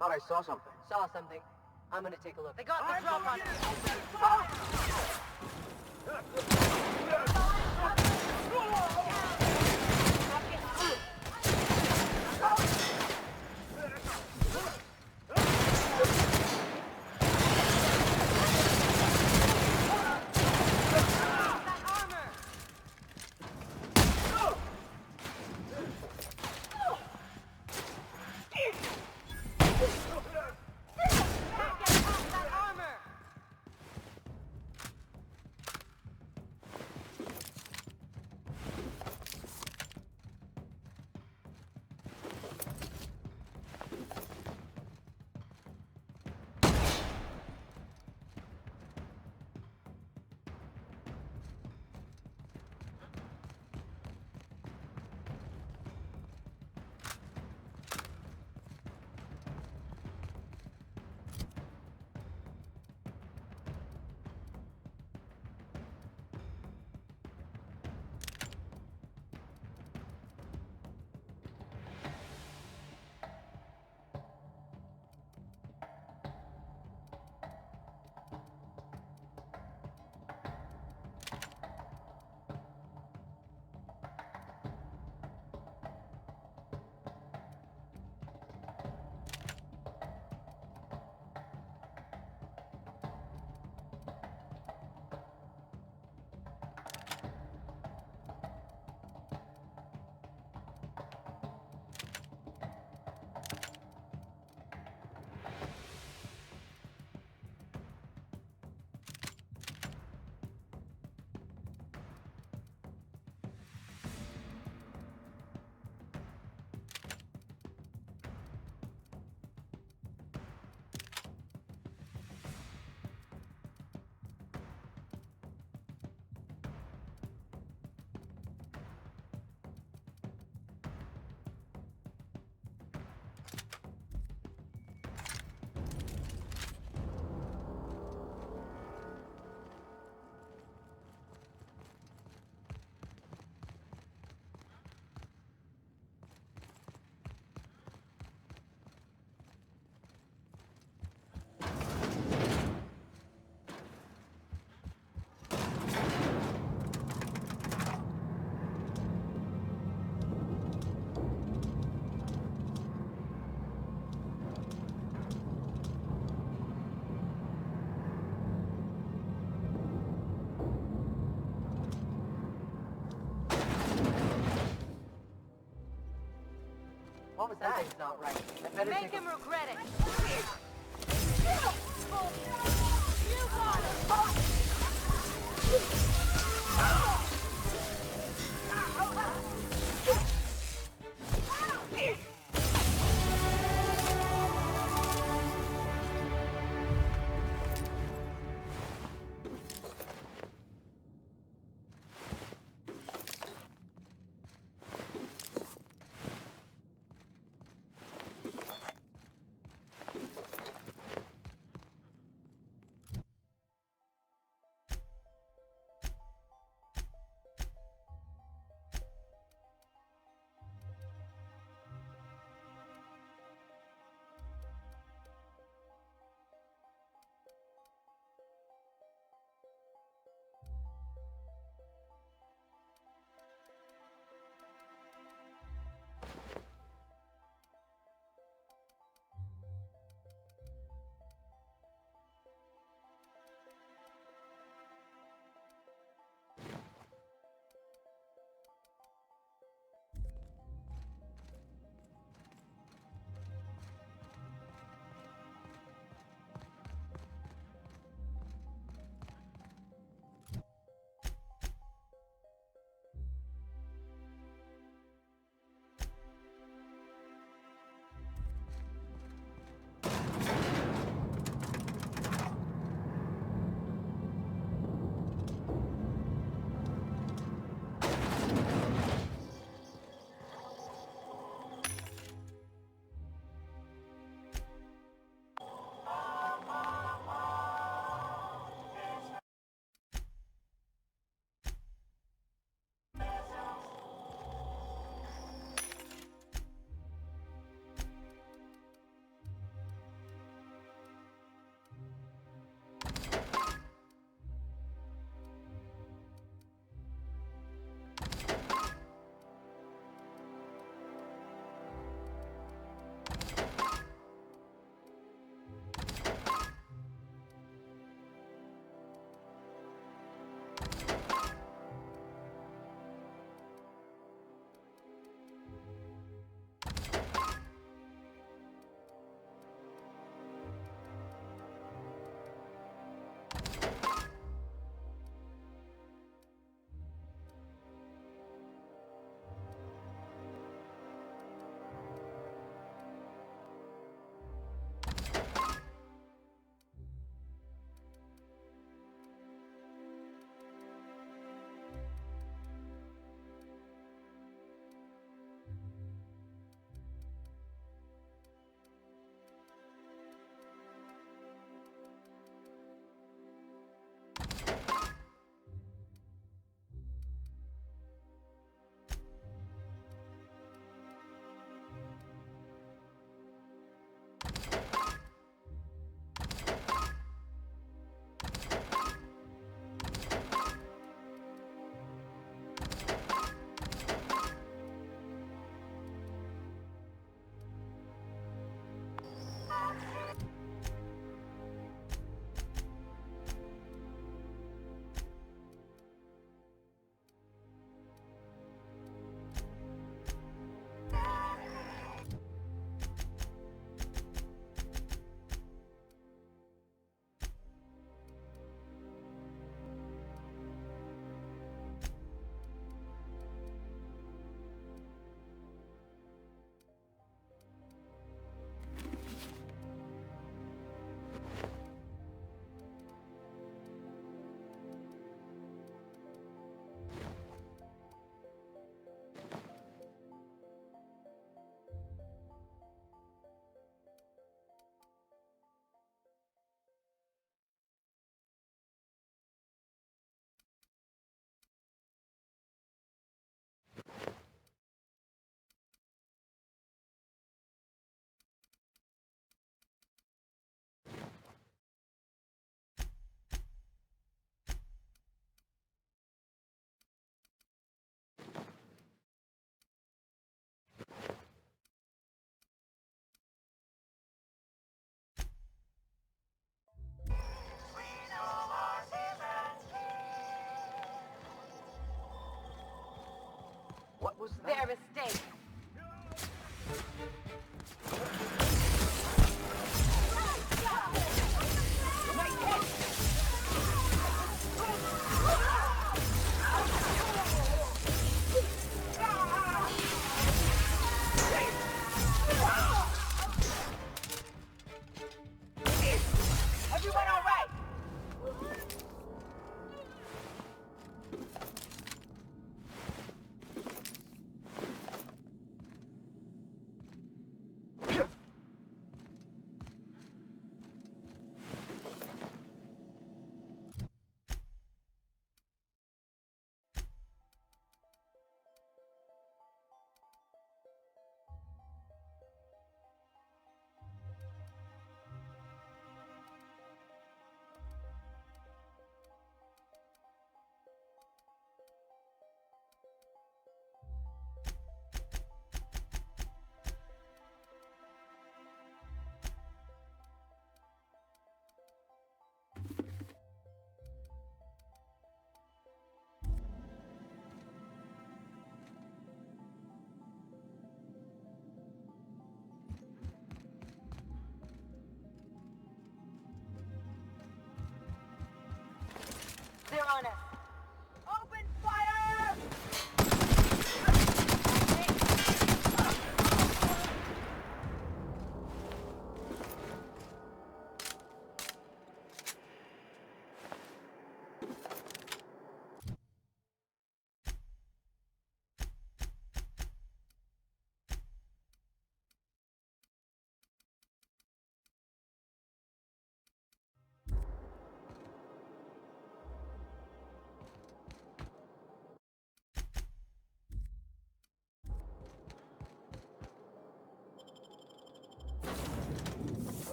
S20: Thought I saw something.
S10: Saw something. I'm gonna take a look. They got the drop on What was that? Something's not right. I better
S4: Make
S10: take
S4: him
S10: a...
S4: regret it. You got
S10: What was their mistake?
S7: Everyone all right?
S10: They're on us.
S7: Open fire!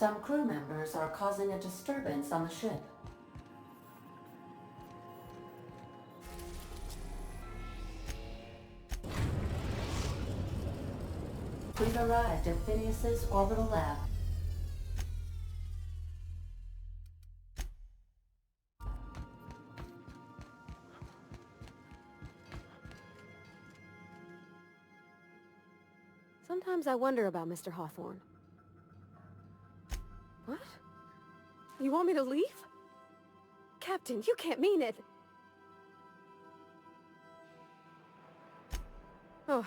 S5: Some crew members are causing a disturbance on the ship. We've arrived at Phineas's orbital lab.
S8: Sometimes I wonder about Mr. Hawthorne. What? You want me to leave? Captain, you can't mean it! Oh.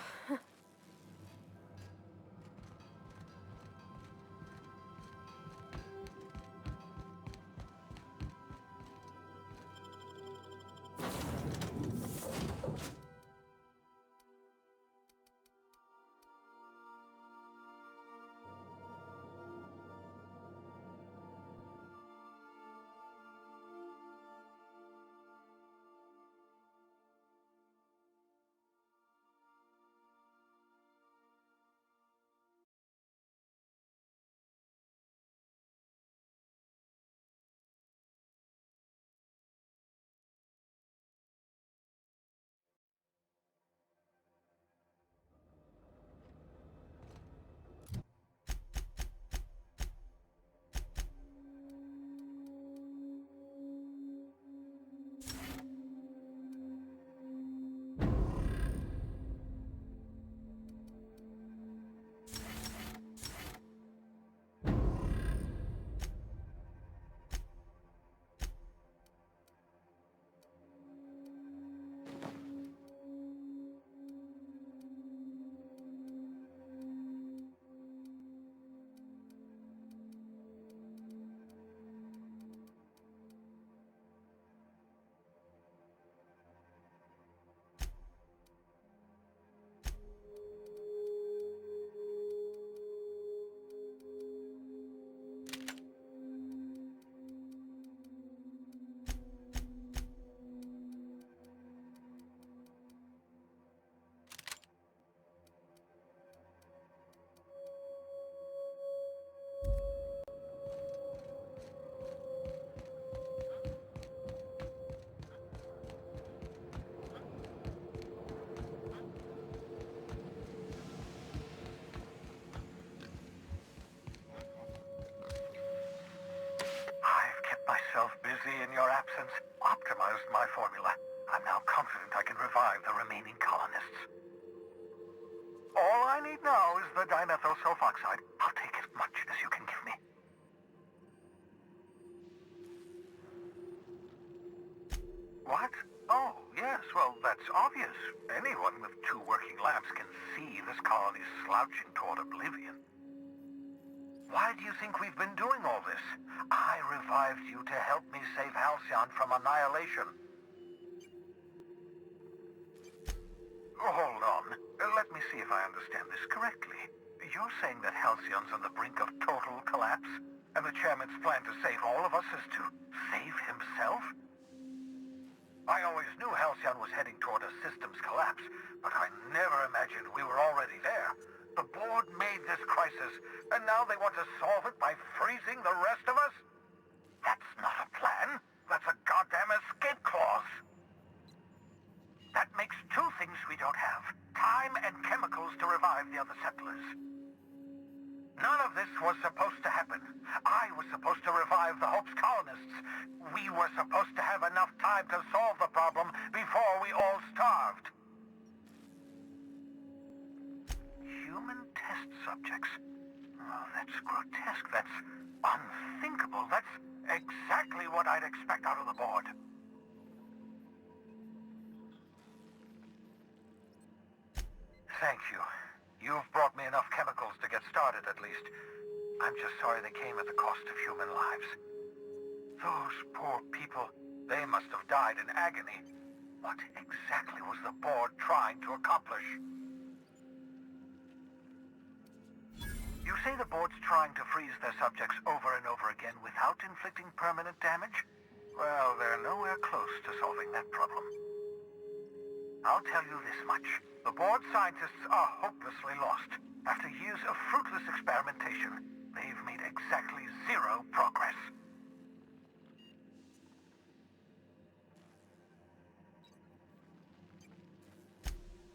S11: formula. I'm now confident I can revive the remaining colonists. All I need now is the dimethyl sulfoxide. I'll take as much as you can give me. What? Oh, yes, well, that's obvious. Anyone with 2 working labs can see this colony's slouching toward oblivion. Why do you think we've been doing all this? I revived you to help me save Halcyon from annihilation. Hold on. Let me see if I understand this correctly. You're saying that Halcyon's on the brink of total collapse, and the chairman's plan to save all of us is to save himself? I always knew Halcyon was heading toward a systems collapse, but I never imagined we were already there. The board made this crisis, and now they want to solve it by freezing the rest of us? That's not a plan. That's a goddamn escape clause. That makes 2 things we don't have. Time and chemicals to revive the other settlers. None of this was supposed to happen. I was supposed to revive the Hope's colonists. We were supposed to have enough time to solve the problem before we all starved. Human test subjects. Oh, that's grotesque. That's unthinkable. That's exactly what I'd expect out of the board. Thank you. You've brought me enough chemicals to get started, at least. I'm just sorry they came at the cost of human lives. Those poor people, they must have died in agony. What exactly was the board trying to accomplish? You say the board's trying to freeze their subjects over and over again without inflicting permanent damage? Well, they're nowhere close to solving that problem. I'll tell you this much. The board scientists are hopelessly lost. After years of fruitless experimentation, they've made exactly 0 progress.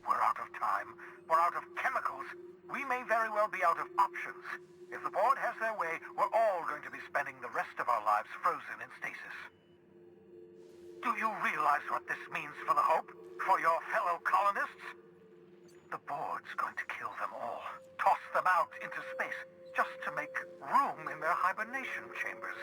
S11: We're out of time. We're out of chemicals. We may very well be out of options. If the board has their way, we're all going to be spending the rest of our lives frozen in stasis. Do you realize what this means for the Hope? For your fellow colonists? The board's going to kill them all. Toss them out into space, just to make room in their hibernation chambers.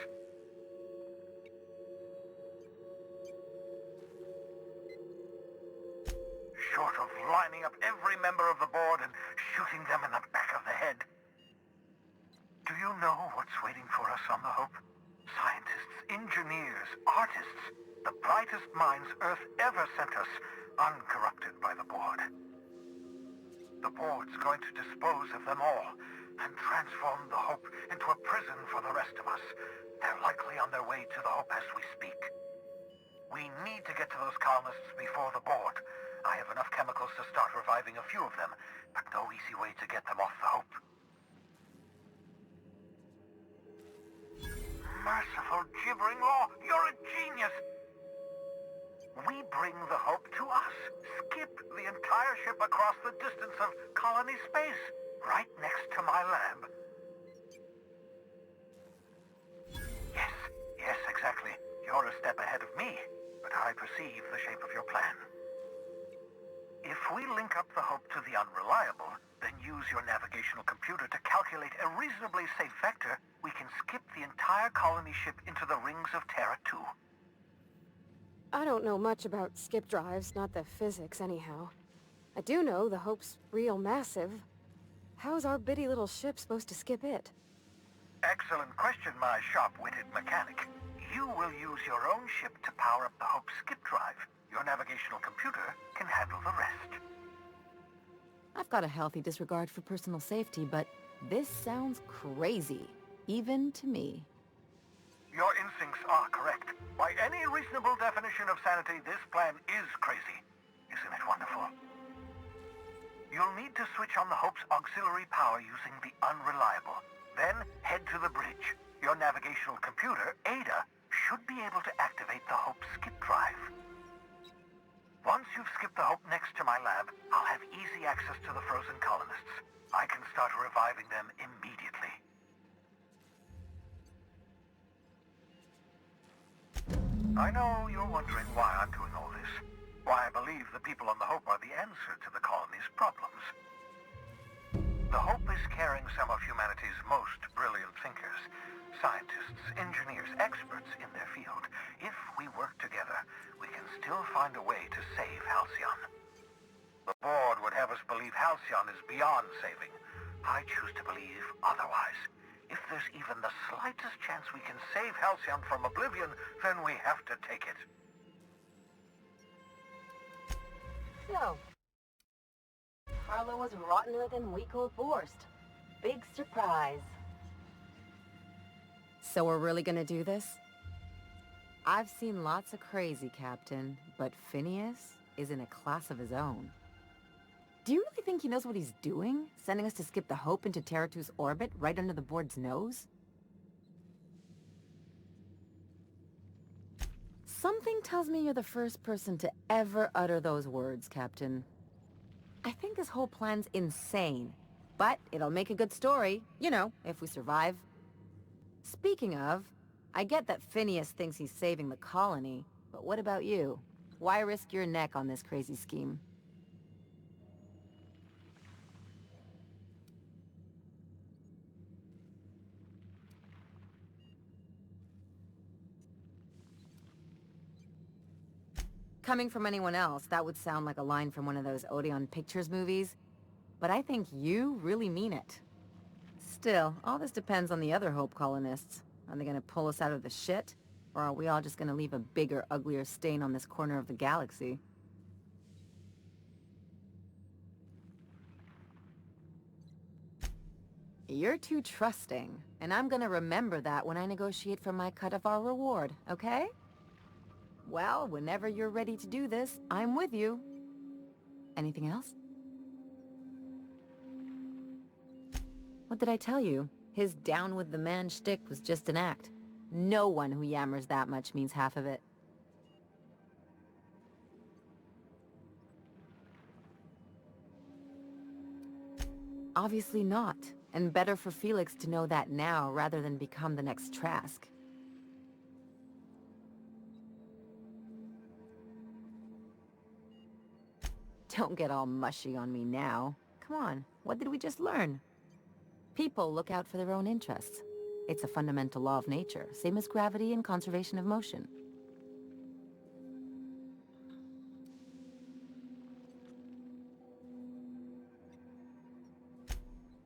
S11: Short of lining up every member of the board and shooting them in the back of the head. Do you know what's waiting for us on the Hope? Scientists, engineers, artists, the brightest minds Earth ever sent us, uncorrupted by the board. The board's going to dispose of them all and transform the Hope into a prison for the rest of us. They're likely on their way to the Hope as we speak. We need to get to those colonists before the board. I have enough chemicals to start reviving a few of them, but no easy way to get them off the Hope. Merciful gibbering law! You're a genius! We bring the Hope to us. Skip the entire ship across the distance of colony space, right next to my lab. Yes, exactly. You're a step ahead of me, but I perceive the shape of your plan. If we link up the Hope to the Unreliable, then use your navigational computer to calculate a reasonably safe vector, we can skip the entire colony ship into the rings of Terra 2.
S8: I don't know much about skip drives, not the physics anyhow. I do know the Hope's real massive. How's our bitty little ship supposed to skip it?
S11: Excellent question, my sharp-witted mechanic. You will use your own ship to power up the Hope's skip drive. Your navigational computer can handle the rest.
S13: I've got a healthy disregard for personal safety, but this sounds crazy, even to me.
S11: Your instincts are correct. By any reasonable definition of sanity, this plan is crazy. Isn't it wonderful? You'll need to switch on the Hope's auxiliary power using the Unreliable. Then head to the bridge. Your navigational computer, Ada, should be able to activate the Hope's skip drive. Once you've skipped the Hope next to my lab, I'll have easy access to the frozen colonists. I can start reviving them immediately. I know you're wondering why I'm doing all people on the Hope are the answer to the colony's problems. The Hope is carrying some of humanity's most brilliant thinkers, scientists, engineers, experts in their field. If we work together, we can still find a way to save Halcyon. The board would have us believe Halcyon is beyond saving. I choose to believe otherwise. If there's even the slightest chance we can save Halcyon from oblivion, then we have to take it.
S5: So, Harlow was rottener than week-old Borst. Big surprise.
S13: So we're really gonna do this? I've seen lots of crazy, Captain, but Phineas is in a class of his own. Do you really think he knows what he's doing? Sending us to skip the Hope into Terra 2's orbit right under the board's nose? Something tells me you're the first person to ever utter those words, Captain. I think this whole plan's insane, but it'll make a good story, you know, if we survive. Speaking of, I get that Phineas thinks he's saving the colony, but what about you? Why risk your neck on this crazy scheme? Coming from anyone else, that would sound like a line from one of those Odeon Pictures movies, but I think you really mean it. Still, all this depends on the other Hope colonists. Are they gonna pull us out of the shit? Or are we all just gonna leave a bigger, uglier stain on this corner of the galaxy? You're too trusting, and I'm gonna remember that when I negotiate for my cut of our reward, okay? Well, whenever you're ready to do this, I'm with you. Anything else? What did I tell you? His down with the man shtick was just an act. No one who yammers that much means half of it. Obviously not, and better for Felix to know that now rather than become the next Trask. Don't get all mushy on me now. Come on, what did we just learn? People look out for their own interests. It's a fundamental law of nature, same as gravity and conservation of motion.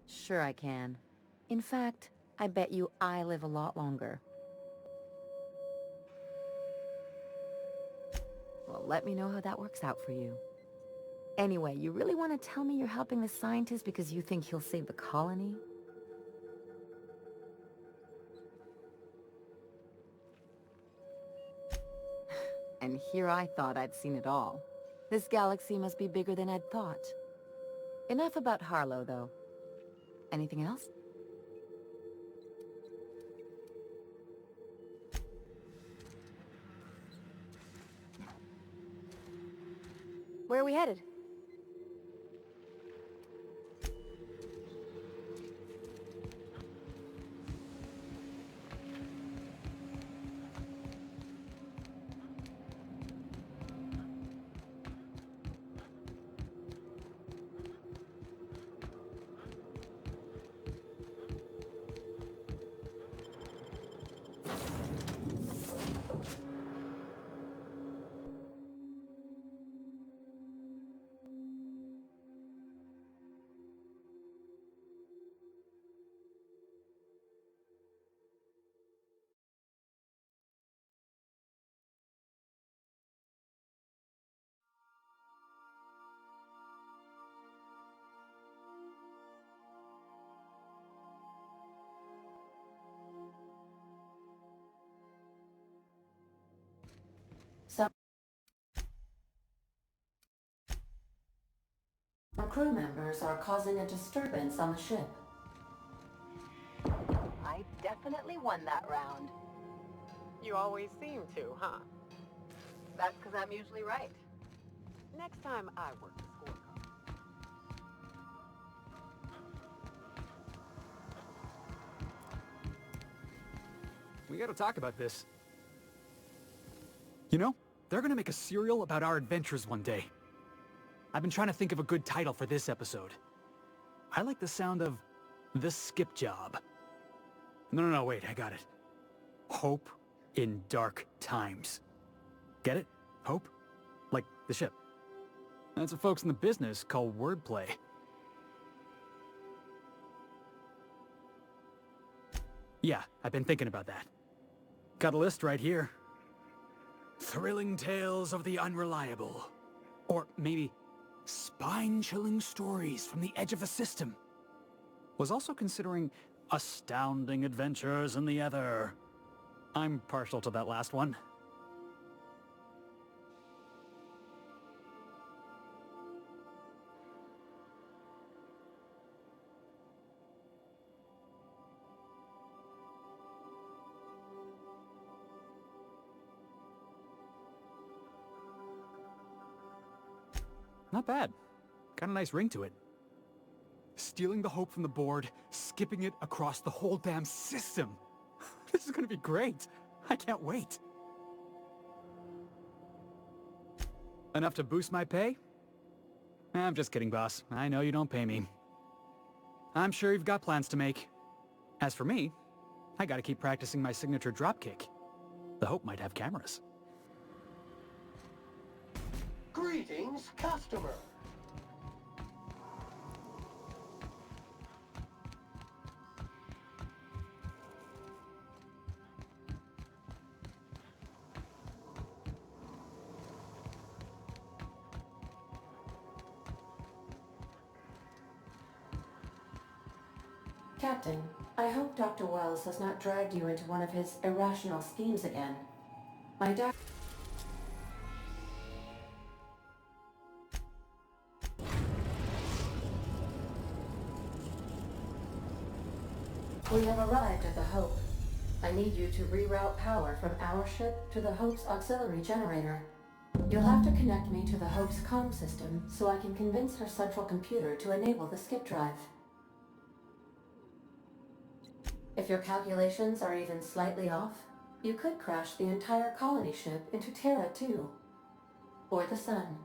S13: Sure I can. In fact, I bet you I live a lot longer. Well, let me know how that works out for you. Anyway, you really want to tell me you're helping the scientist because you think he'll save the colony? And here I thought I'd seen it all. This galaxy must be bigger than I'd thought. Enough about Harlow, though. Anything else?
S8: Where are we headed?
S5: Some crew members are causing a disturbance on the ship. I definitely won that round.
S18: You always seem to, huh?
S5: That's because I'm usually right.
S18: Next time I work the scorecard.
S2: We gotta talk about this. You know, they're gonna make a serial about our adventures one day. I've been trying to think of a good title for this episode. I like the sound of The Skip Job. No, wait, I got it. Hope in Dark Times. Get it? Hope? Like the ship. That's what folks in the business call wordplay. Yeah, I've been thinking about that. Got a list right here. Thrilling tales of the unreliable. Or maybe spine-chilling stories from the edge of the system. Was also considering astounding adventures in the ether. I'm partial to that last one. Not bad. Got a nice ring to it. Stealing the hope from the board, skipping it across the whole damn system. This is gonna be great. I can't wait. Enough to boost my pay? I'm just kidding, boss. I know you don't pay me. I'm sure you've got plans to make. As for me, I gotta keep practicing my signature dropkick. The Hope might have cameras.
S6: Greetings, customer.
S5: Captain, I hope Dr. Wells has not dragged you into one of his irrational schemes again. My doc... We have arrived at the Hope. I need you to reroute power from our ship to the Hope's auxiliary generator. You'll have to connect me to the Hope's comm system so I can convince her central computer to enable the skip drive. If your calculations are even slightly off, you could crash the entire colony ship into Terra too. Or the sun.